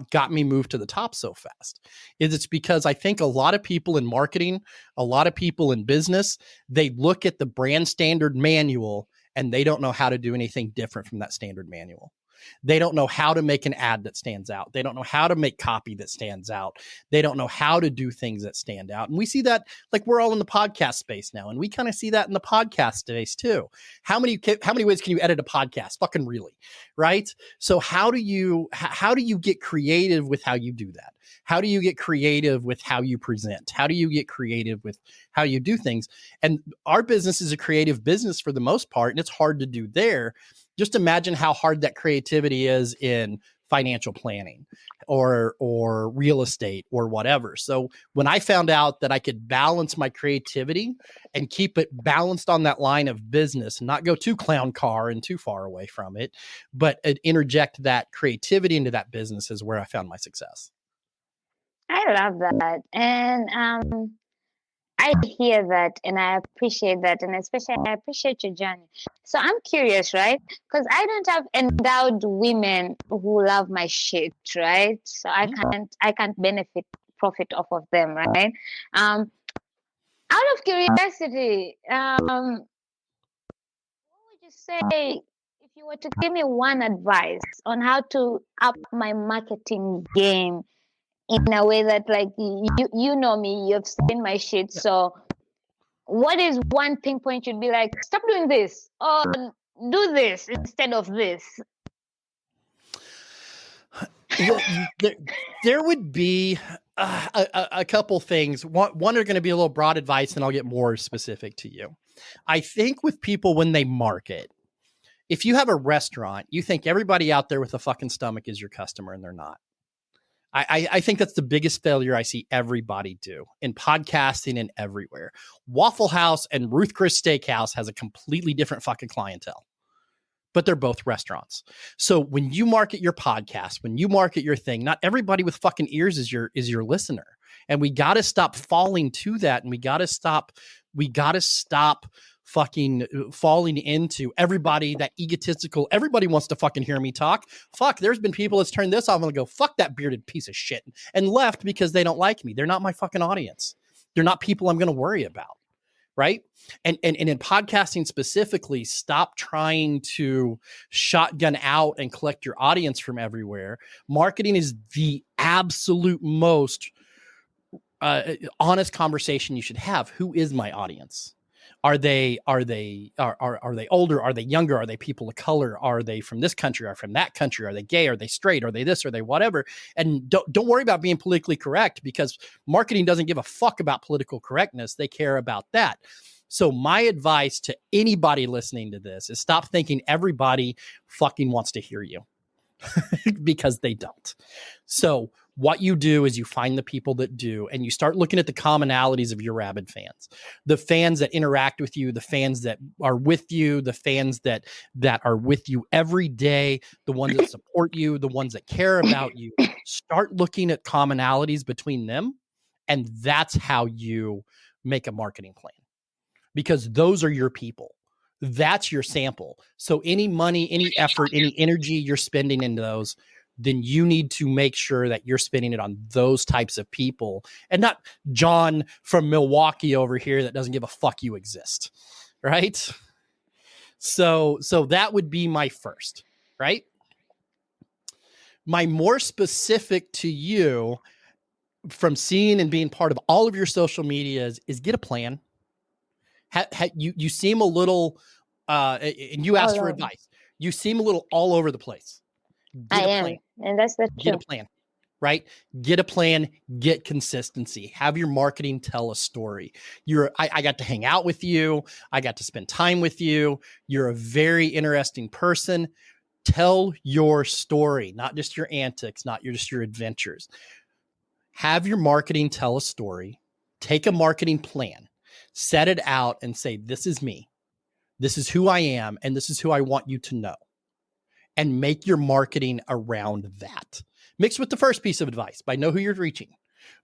A: got me moved to the top so fast. It's because I think a lot of people in marketing, a lot of people in business, they look at the brand standard manual and they don't know how to do anything different from that standard manual. They don't know how to make an ad that stands out. They don't know how to make copy that stands out. They don't know how to do things that stand out. And we see that, like, we're all in the podcast space now, and we kind of see that in the podcast space too. How many ways can you edit a podcast? Fucking really, right? So how do you get creative with how you do that? How do you get creative with how you present? How do you get creative with how you do things? And our business is a creative business for the most part, and it's hard to do there. Just imagine how hard that creativity is in financial planning or real estate or whatever. So when I found out that I could balance my creativity and keep it balanced on that line of business and not go too clown car and too far away from it, but interject that creativity into that business, is where I found my success.
B: I love that. And I hear that and I appreciate that. And especially I appreciate your journey. So I'm curious, right? Because I don't have endowed women who love my shit, right? So I can't profit off of them, right? Out of curiosity, what would you say if you were to give me one advice on how to up my marketing game in a way that, like, you know me, you've seen my shit. So what is one pinpoint you'd be like, stop doing this or do this instead of this?
A: Well, there would be a couple things. One are going to be a little broad advice, and I'll get more specific to you. I think with people when they market, if you have a restaurant, you think everybody out there with a fucking stomach is your customer, and they're not. I think that's the biggest failure I see everybody do in podcasting and everywhere. Waffle House and Ruth Chris Steakhouse has a completely different fucking clientele, but they're both restaurants. So when you market your podcast, when you market your thing, not everybody with fucking ears is your listener. And we got to stop falling to that. And we got to stop fucking falling into everybody that egotistical. Everybody wants to fucking hear me talk. Fuck, there's been people that's turned this off and go, fuck that bearded piece of shit, and left because they don't like me. They're not my fucking audience. They're not people I'm going to worry about. Right. And in podcasting specifically, stop trying to shotgun out and collect your audience from everywhere. Marketing is the absolute most honest conversation you should have. Who is my audience? Are they older? Are they younger? Are they people of color? Are they from this country? Are from that country? Are they gay? Are they straight? Are they this? Are they whatever? And don't worry about being politically correct, because marketing doesn't give a fuck about political correctness. They care about that. So my advice to anybody listening to this is stop thinking everybody fucking wants to hear you because they don't. So what you do is you find the people that do, and you start looking at the commonalities of your rabid fans, the fans that interact with you, the fans that are with you, the fans that are with you every day, the ones that support you, the ones that care about you. Start looking at commonalities between them. And that's how you make a marketing plan, because those are your people. That's your sample. So any money, any effort, any energy you're spending into those, then you need to make sure that you're spending it on those types of people, and not John from Milwaukee over here that doesn't give a fuck you exist. Right. So that would be my first, right? My more specific to you from seeing and being part of all of your social medias is get a plan. You seem a little, and you asked for advice. You seem a little all over the place.
B: I am, and that's the truth.
A: Get a plan, right? Get a plan, get consistency. Have your marketing tell a story. I got to hang out with you. I got to spend time with you. You're a very interesting person. Tell your story, not just your antics, not just your adventures. Have your marketing tell a story. Take a marketing plan, set it out, and say, this is me. This is who I am, and this is who I want you to know. And make your marketing around that. Mixed with the first piece of advice by know who you're reaching,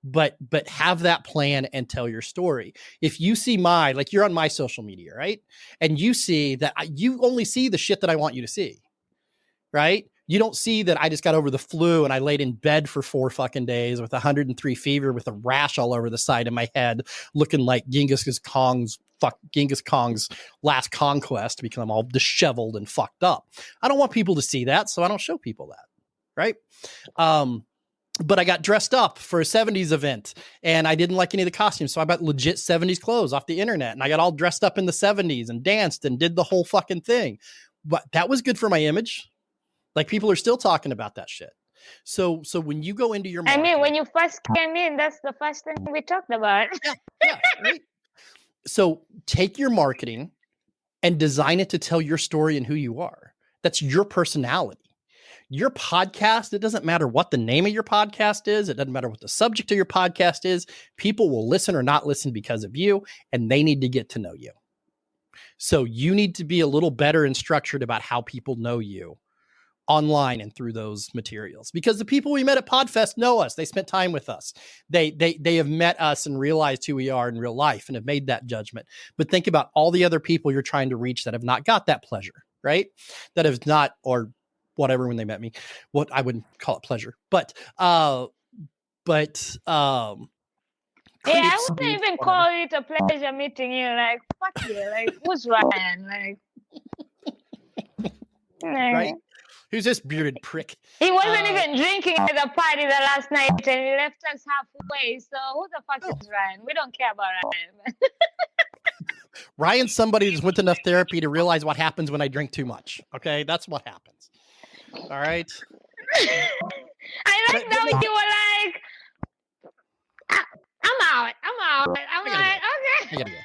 A: but have that plan and tell your story. If you see like you're on my social media, right? And you see that you only see the shit that I want you to see, right? You don't see that I just got over the flu and I laid in bed for 4 fucking days with 103 fever with a rash all over the side of my head, looking like Genghis Khan's last conquest, because I'm all disheveled and fucked up. I don't want people to see that, so I don't show people that, right? But I got dressed up for a 70s event and I didn't like any of the costumes, so I bought legit 70s clothes off the internet and I got all dressed up in the 70s and danced and did the whole fucking thing. But that was good for my image. Like, people are still talking about that shit. So when you go into your marketing,
B: I mean, when you first came in, that's the first thing we talked about.
A: Yeah, right. So take your marketing and design it to tell your story and who you are. That's your personality. Your podcast, it doesn't matter what the name of your podcast is. It doesn't matter what the subject of your podcast is. People will listen or not listen because of you, and they need to get to know you. So you need to be a little better and structured about how people know you online and through those materials, because the people we met at PodFest know us. They spent time with us. They have met us and realized who we are in real life and have made that judgment. But think about all the other people you're trying to reach that have not got that pleasure, right? That have not, or whatever, when they met me, what I wouldn't call it pleasure, but
B: Yeah, I wouldn't even call it a pleasure meeting you. Like, fuck you. Like, who's Ryan? Like,
A: right? Who's this bearded prick?
B: He wasn't even drinking at the party the last night, and he left us halfway. So who the fuck is Ryan? We don't care about Ryan.
A: Ryan's somebody who's went to enough therapy to realize what happens when I drink too much. Okay, that's what happens. All right.
B: I like
A: But
B: that you were like, I'm out. I'm
A: I gotta
B: like,
A: I
B: okay.
A: gotta go.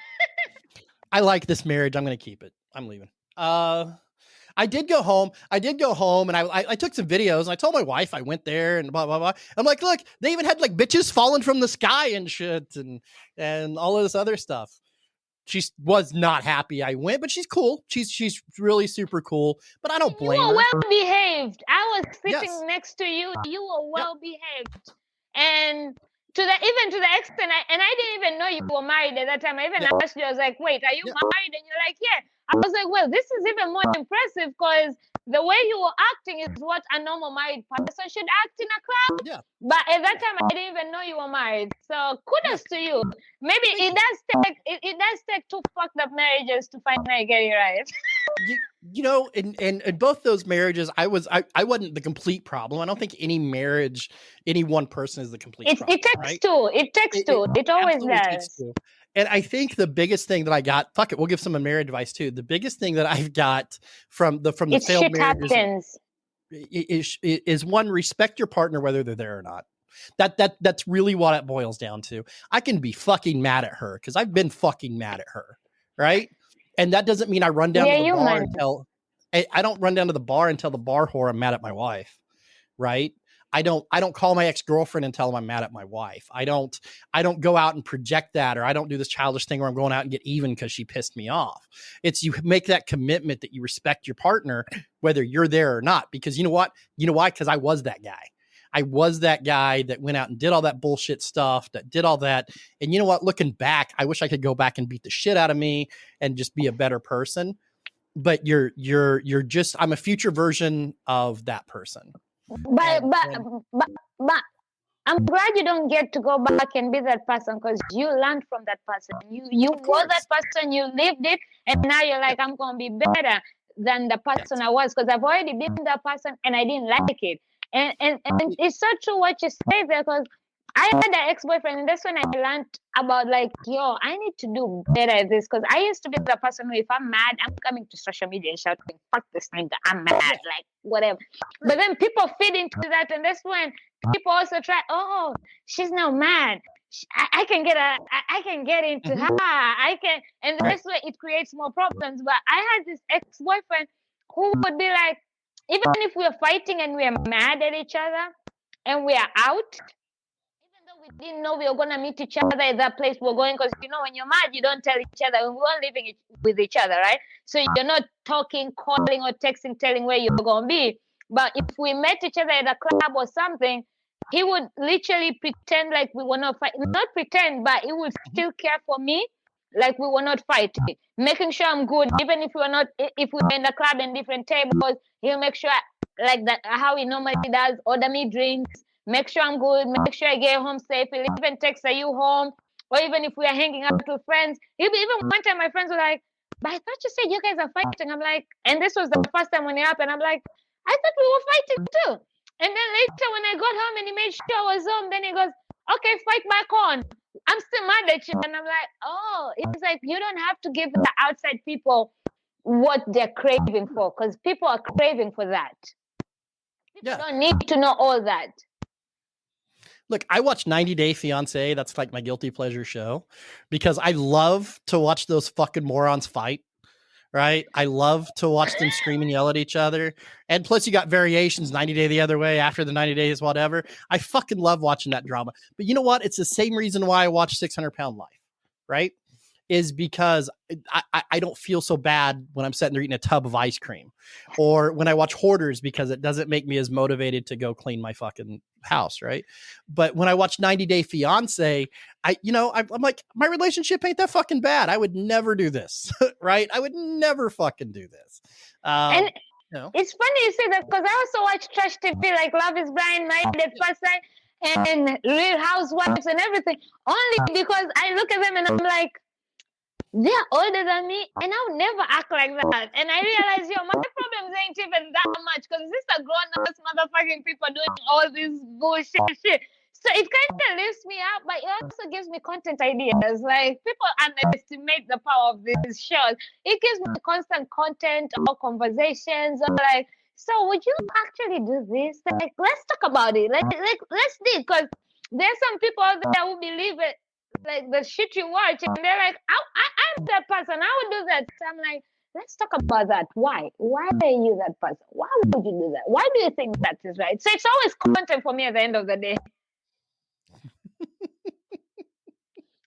A: I like this marriage. I'm gonna keep it. I'm leaving. I did go home. And I took some videos and I told my wife I went there and blah blah blah. I'm like, look, they even had like bitches falling from the sky and shit and all of this other stuff. She was not happy I went, but she's cool. She's really super cool. But I don't
B: You
A: blame
B: were
A: her.
B: well behaved. I was sitting
A: Yes.
B: next to you. You were
A: Yep.
B: well behaved, and even to the extent, I didn't even know you were married at that time. I even
A: Yep.
B: asked you. I was like, "Wait, are you
A: Yep.
B: married?" And you're like, "Yeah." I was like, "Well, this is even more impressive because the way you were acting is what a normal married person should act in a crowd."
A: Yeah.
B: But at that time, I didn't even know you were married. So kudos to you. Maybe
A: Thank
B: it does take two fucked up marriages to finally get it right.
A: You know, in both those marriages, I wasn't the complete problem. I don't think any marriage, any one person is the complete problem.
B: It takes
A: right?
B: two. It takes two. It always
A: absolutely takes
B: does.
A: two. And I think the biggest thing that I got, fuck it, we'll give some marriage advice too. The biggest thing that I've got from the
B: It's
A: failed
B: shit
A: marriages
B: happens.
A: is one, respect your partner whether they're there or not. That's really what it boils down to. I can be fucking mad at her because I've been fucking mad at her, right? And that doesn't mean I run down
B: Yeah,
A: to the
B: you
A: bar
B: man.
A: and tell. I don't run down to the bar and tell the bar whore I'm mad at my wife, right? I don't call my ex-girlfriend and tell them I'm mad at my wife. I don't go out and project that, or I don't do this childish thing where I'm going out and get even because she pissed me off. It's you make that commitment that you respect your partner whether you're there or not, because you know what? You know why? Because I was that guy. I was that guy that went out and did all that bullshit stuff, that did all that. And you know what? Looking back, I wish I could go back and beat the shit out of me and just be a better person. But you're just, I'm a future version of that person.
B: But I'm glad you don't get to go back and be that person because you learned from that person. You were that person, you lived it, and now you're like, I'm gonna be better than the person I was because I've already been that person and I didn't like it. And it's so true what you say there because I had an ex-boyfriend and that's when I learned about like, yo, I need to do better at this because I used to be the person who if I'm mad, I'm coming to social media and shouting, fuck this nigga, I'm mad, like whatever. But then people feed into that and that's when people also try, oh, she's now mad. I can get into her. I can, and that's where it creates more problems. But I had this ex-boyfriend who would be like, even if we're fighting and we're mad at each other and we are out, even though we didn't know we were gonna meet each other at that place we're going, because you know when you're mad you don't tell each other. We weren't living with each other, right? So you're not talking, calling, or texting, telling where you're gonna be. But if we met each other at a club or something, he would literally pretend like we were not fighting. Not pretend, but he would still care for me like we were not fighting, making sure I'm good. Even if we were not, if we were in the club and different tables, he'll make sure like that, how he normally does, order me drinks, make sure I'm good, make sure I get home safe. He'll even text, are you home? Or even if we are hanging out with friends, even one time my friends were like, but I thought you said you guys are fighting. I'm like, and this was the first time when it happened. I'm like, I thought we were fighting too. And then later when I got home and he made sure I was home, then he goes, okay, fight back on. I'm still mad at you. And I'm like, oh, it's like you don't have to give the outside people what they're craving for because people are craving for that. People don't need to know all that.
A: Look, I watch 90 Day Fiancé. That's like my guilty pleasure show because I love to watch those fucking morons fight. Right? I love to watch them scream and yell at each other. And plus you got variations, 90 Day the other way, after the 90 days, whatever. I fucking love watching that drama. But you know what? It's the same reason why I watch 600 Pound Life, right? Is because I don't feel so bad when I'm sitting there eating a tub of ice cream, or when I watch Hoarders because it doesn't make me as motivated to go clean my fucking house, right? But when I watch 90 Day Fiance, I'm like, my relationship ain't that fucking bad. I would never do this, right? I would never fucking do this.
B: And it's funny you say that because I also watch trash TV like Love is Blind, Married at First Sight, and Real Housewives and everything, only because I look at them and I'm like, they're older than me and I'll never act like that. And I realize, my problems ain't even that much because this is a grown-ass motherfucking people doing all this bullshit shit. So it kind of lifts me up, but it also gives me content ideas. Like, people underestimate the power of these shows. It gives me constant content or conversations or like So would you actually do this? Like, let's talk about it. Let's do it, because there's some people out there who believe it, like the shit you watch, and they're like, I'm that person. I would do that. So I'm like, let's talk about that. Why? Why are you that person? Why would you do that? Why do you think that is right? So it's always content for me at the end of the day.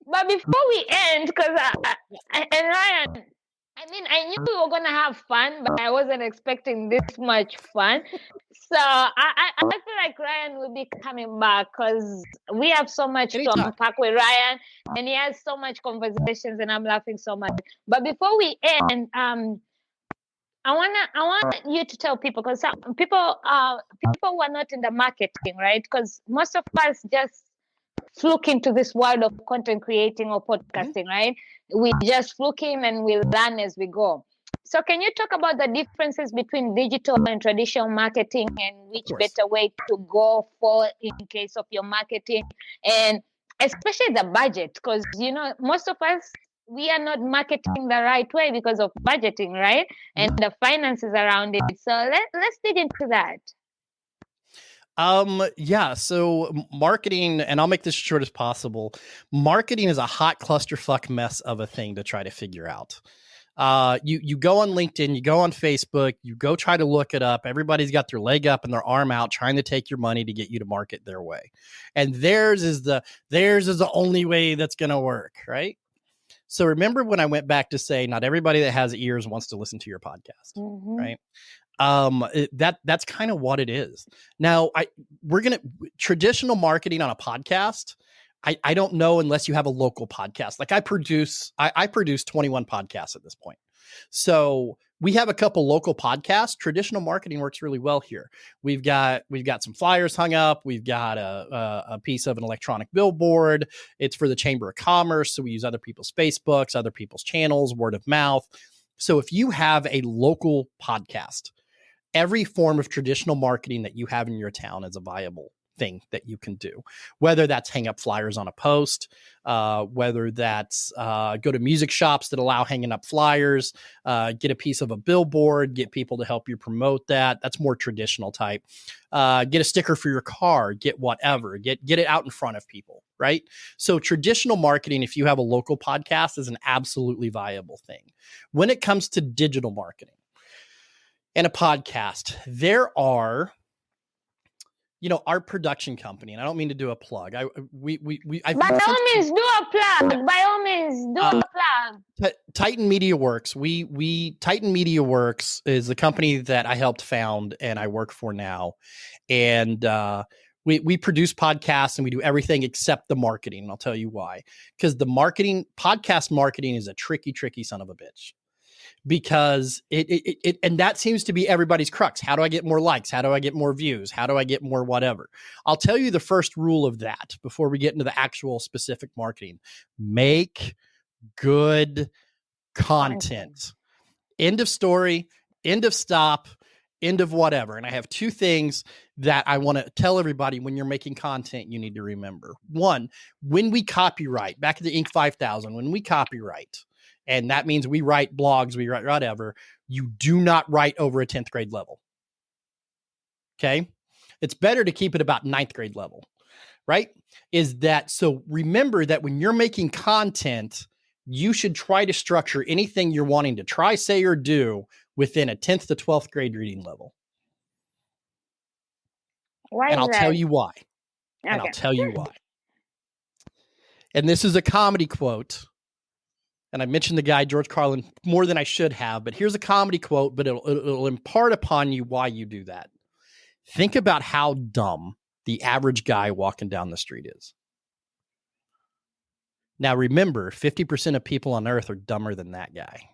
B: But before we end, because and Ryan, I mean, I knew we were gonna have fun, but I wasn't expecting this much fun. So I feel like Ryan will be coming back, because we have so much to
A: Anytime.
B: unpack with Ryan, and he has so much conversations, and I'm laughing so much. But before we end, I want you to tell people, because some people who are not in the marketing, right? Because most of us just fluke into this world of content creating or podcasting, right? We just fluke in and we learn as we go. So can you talk about the differences between digital and traditional marketing, and which
A: course.
B: better way to go for in case of your marketing, and especially the budget? Because, most of us, we are not marketing the right way because of budgeting, right? And the finances around it. So let's dig into that.
A: Yeah, so marketing, and I'll make this short as possible. Marketing is a hot clusterfuck mess of a thing to try to figure out. You go on LinkedIn, you go on Facebook, you go try to look it up. Everybody's got their leg up and their arm out trying to take your money to get you to market their way. And theirs is the only way that's going to work, right? So remember when I went back to say, not everybody that has ears wants to listen to your podcast, right? That's kind of what it is. Now, traditional marketing on a podcast, I don't know unless you have a local podcast. Like I produce 21 podcasts at this point. So we have a couple local podcasts. Traditional marketing works really well here. We've got some flyers hung up. We've got a piece of an electronic billboard. It's for the Chamber of Commerce. So we use other people's Facebooks, other people's channels, word of mouth. So if you have a local podcast, every form of traditional marketing that you have in your town is a viable thing that you can do, whether that's hang up flyers on a post, whether that's go to music shops that allow hanging up flyers, get a piece of a billboard, get people to help you promote that. That's more traditional type. Get a sticker for your car, get whatever, get it out in front of people, right? So traditional marketing, if you have a local podcast, is an absolutely viable thing. When it comes to digital marketing and a podcast, there are, our production company, and I don't mean to do a plug.
B: By all means, do a plug. By all means, do a plug.
A: Titan Media Works. Titan Media Works is the company that I helped found and I work for now. And we produce podcasts and we do everything except the marketing. And I'll tell you why. Because podcast marketing is a tricky son of a bitch. Because it and that seems to be everybody's crux. How do I get more likes? How do I get more views? How do I get more whatever? I'll tell you the first rule of that before we get into the actual specific marketing. Make good content. End of story, end of stop, end of whatever. And I have two things that I want to tell everybody when you're making content you need to remember. One, when we copyright, back at the Inc. 5000, when we copyright, and that means we write blogs, we write whatever, you do not write over a 10th grade level. Okay? It's better to keep it about 9th grade level, right? So remember that when you're making content, you should try to structure anything you're wanting to try, say, or do within a 10th to 12th grade reading level.
B: Why?
A: And I'll tell you why. Okay. And I'll tell you why. And this is a comedy quote. And I mentioned the guy, George Carlin, more than I should have, but here's a comedy quote, but it'll impart upon you why you do that. Think about how dumb the average guy walking down the street is. Now, remember, 50% of people on earth are dumber than that guy.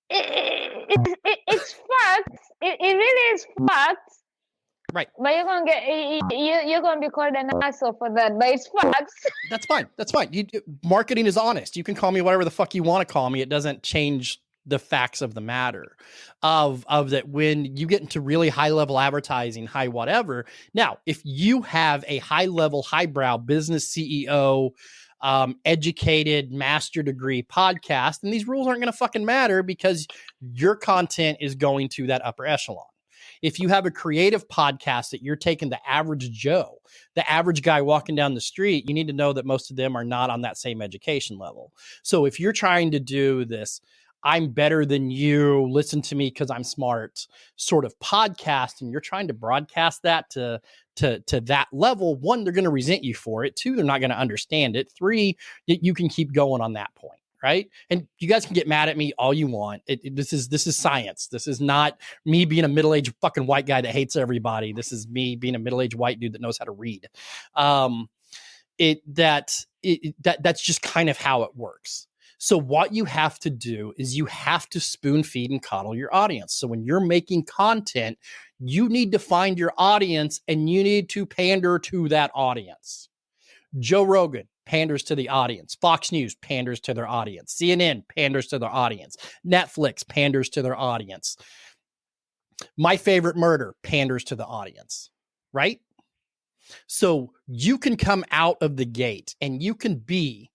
B: It's facts. It really is facts.
A: Right.
B: But you're gonna be called an asshole for that. But it's facts.
A: That's fine. Marketing is honest. You can call me whatever the fuck you want to call me. It doesn't change the facts of the matter of that. When you get into really high level advertising, high whatever. Now, if you have a high level, highbrow business CEO, educated master degree podcast, then these rules aren't going to fucking matter because your content is going to that upper echelon. If you have a creative podcast that you're taking the average Joe, the average guy walking down the street, you need to know that most of them are not on that same education level. So if you're trying to do this, I'm better than you, listen to me because I'm smart sort of podcast, and you're trying to broadcast that to that level, one, they're going to resent you for it. Two, they're not going to understand it. Three, you can keep going on that point. Right. And you guys can get mad at me all you want. This is science. This is not me being a middle-aged fucking white guy that hates everybody. This is me being a middle-aged white dude that knows how to read. That's just kind of how it works. So what you have to do is you have to spoon feed and coddle your audience. So when you're making content, you need to find your audience and you need to pander to that audience. Joe Rogan panders to the audience. Fox News panders to their audience. CNN panders to their audience. Netflix panders to their audience. My Favorite Murder panders to the audience, right? So you can come out of the gate and you can be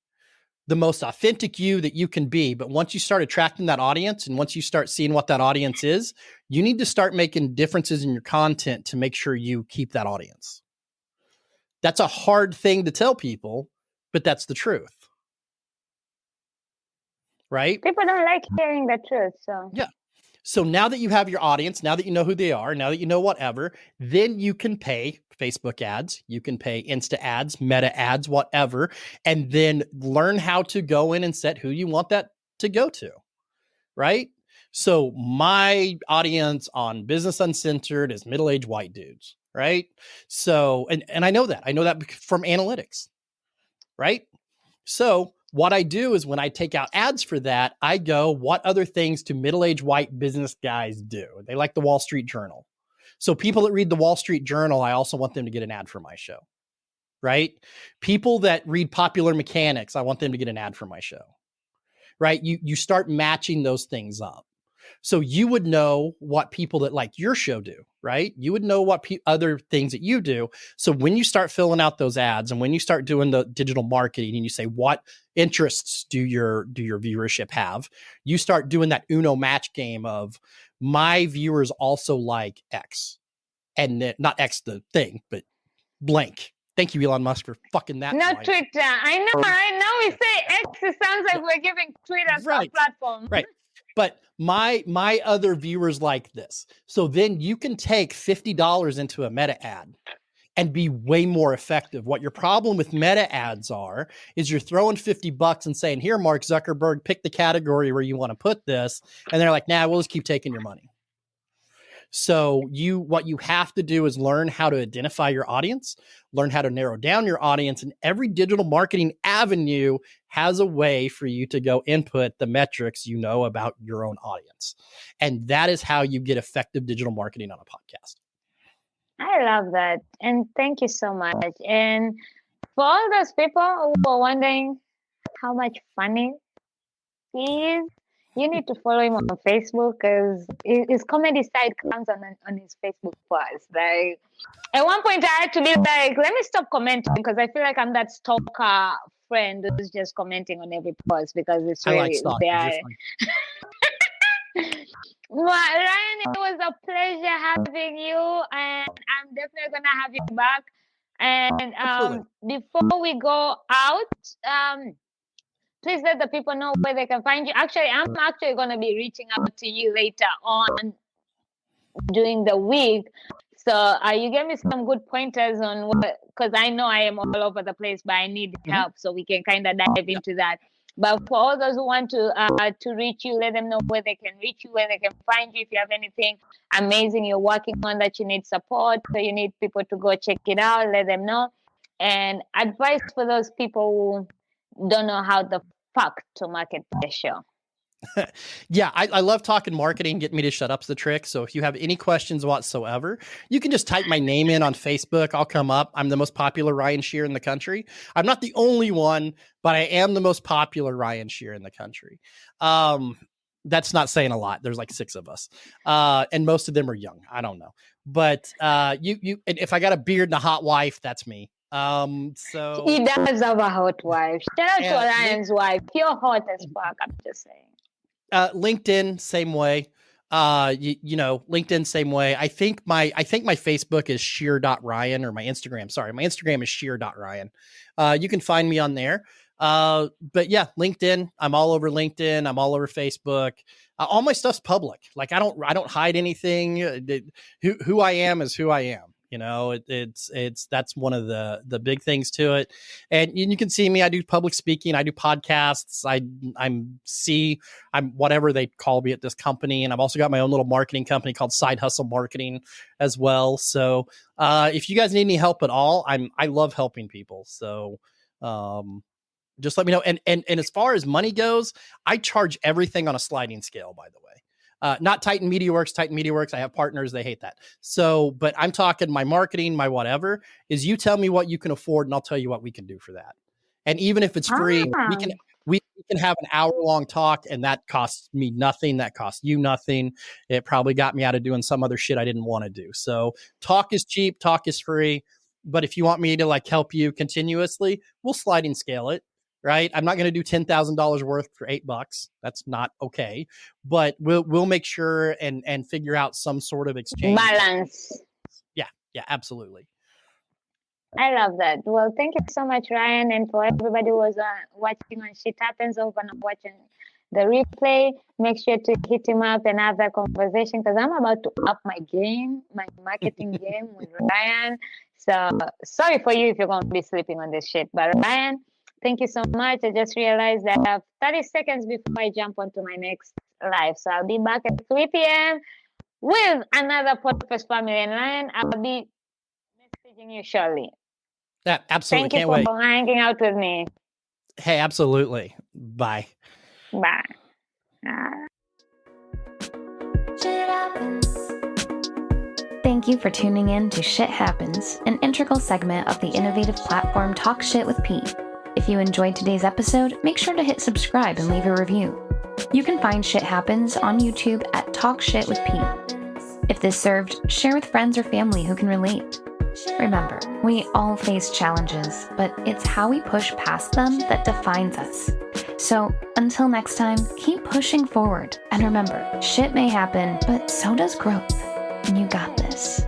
A: the most authentic you that you can be. But once you start attracting that audience and once you start seeing what that audience is, you need to start making differences in your content to make sure you keep that audience. That's a hard thing to tell people, but that's the truth. Right?
B: People don't like hearing the truth. So
A: yeah. So now that you have your audience, now that you know who they are, now that you know whatever, then you can pay Facebook ads, you can pay Insta ads, Meta ads, whatever, and then learn how to go in and set who you want that to go to. Right? So my audience on Business Uncensored is middle-aged white dudes. Right. So, and I know that from analytics. Right. So what I do is when I take out ads for that, I go, what other things do middle-aged white business guys do? They like the Wall Street Journal. So people that read the Wall Street Journal, I also want them to get an ad for my show. Right. People that read Popular Mechanics, I want them to get an ad for my show. Right. You start matching those things up. So you would know what people that like your show do, right? You would know what other things that you do. So when you start filling out those ads and when you start doing the digital marketing and you say, what interests do your viewership have? You start doing that Uno match game of my viewers also like X, and then, not X the thing, but blank. Thank you, Elon Musk, for fucking that.
B: Not Twitter. I know we say X. It sounds like we're giving Twitter some platform.
A: Right. But my other viewers like this. So then you can take $50 into a meta ad and be way more effective. What your problem with meta ads is you're throwing $50 and saying, here, Mark Zuckerberg, pick the category where you want to put this. And they're like, nah, we'll just keep taking your money. So what you have to do is learn how to identify your audience, learn how to narrow down your audience, and every digital marketing avenue has a way for you to go input the metrics you know about your own audience. And that is how you get effective digital marketing on a podcast.
B: I love that. And thank you so much. And for all those people who are wondering how much fun it is, you need to follow him on Facebook because his comedy side comes on his Facebook post. Like at one point, I had to be like, "Let me stop commenting," because I feel like I'm that stalker friend who's just commenting on every post because it's really. I like stalking. Well, Ryan, it was a pleasure having you, and I'm definitely gonna have you back. And before we go out, please let the people know where they can find you. Actually, I'm actually going to be reaching out to you later on during the week. So you gave me some good pointers on what, because I know I am all over the place, but I need help so we can kind of dive into that. But for all those who want to reach you, let them know where they can reach you, where they can find you. If you have anything amazing you're working on that you need support, so you need people to go check it out, let them know. And advice for those people who don't know how the fuck to market their show.
A: Yeah, I love talking marketing. Get me to shut up's the trick. So if you have any questions whatsoever, you can just type my name in on Facebook. I'll come up. I'm the most popular Ryan Shear in the country. I'm not the only one, but I am the most popular Ryan Shear in the country. That's not saying a lot. There's like 6 of us. And most of them are young. I don't know. But and if I got a beard and a hot wife, that's me. So
B: He does have a hot wife. Shout out to
A: Yeah,
B: Ryan's wife. Pure hot as fuck. I'm just saying.
A: LinkedIn, same way. LinkedIn, same way. I think my Facebook is sheer.ryan, or my Instagram. Sorry, my Instagram is sheer.ryan. You can find me on there. But yeah, LinkedIn. I'm all over LinkedIn. I'm all over Facebook. All my stuff's public. Like I don't hide anything. Who I am is who I am. It's that's one of the big things to it. And you can see me. I do public speaking. I do podcasts. I'm whatever they call me at this company. And I've also got my own little marketing company called Side Hustle Marketing as well. So if you guys need any help at all, I love helping people. So just let me know. And as far as money goes, I charge everything on a sliding scale, by the way. Not Titan MediaWorks. Titan MediaWorks, I have partners. They hate that. So, but I'm talking my marketing, my whatever, is you tell me what you can afford and I'll tell you what we can do for that. And even if it's free, we can have an hour-long talk, and that costs me nothing. That costs you nothing. It probably got me out of doing some other shit I didn't want to do. So talk is cheap, talk is free. But if you want me to like help you continuously, we'll sliding scale it, right? I'm not going to do $10,000 worth for $8. That's not okay. But we'll make sure and figure out some sort of exchange.
B: Balance.
A: Yeah, absolutely.
B: I love that. Well, thank you so much, Ryan, and for everybody who was watching on Shit Happens over and watching the replay. Make sure to hit him up and have that conversation, because I'm about to up my game, my marketing game with Ryan. So sorry for you if you're going to be sleeping on this shit. But Ryan, thank you so much. I just realized that I have 30 seconds before I jump onto my next live. So I'll be back at 3 p.m. with another Podcast Family. And Ryan, I'll be messaging you shortly.
A: Yeah, absolutely.
B: Thank you for hanging out with me.
A: Hey, absolutely. Bye.
B: Bye.
C: Shit happens.
D: Thank you for tuning in to Shit Happens, an integral segment of the innovative platform Talk Shit with Pete. If you enjoyed today's episode, make sure to hit subscribe and leave a review. You can find Shit Happens on YouTube at Talk Shit with Pete. If this served, share with friends or family who can relate. Remember, we all face challenges, but it's how we push past them that defines us. So, until next time, keep pushing forward. And remember, shit may happen, but so does growth. And you got this.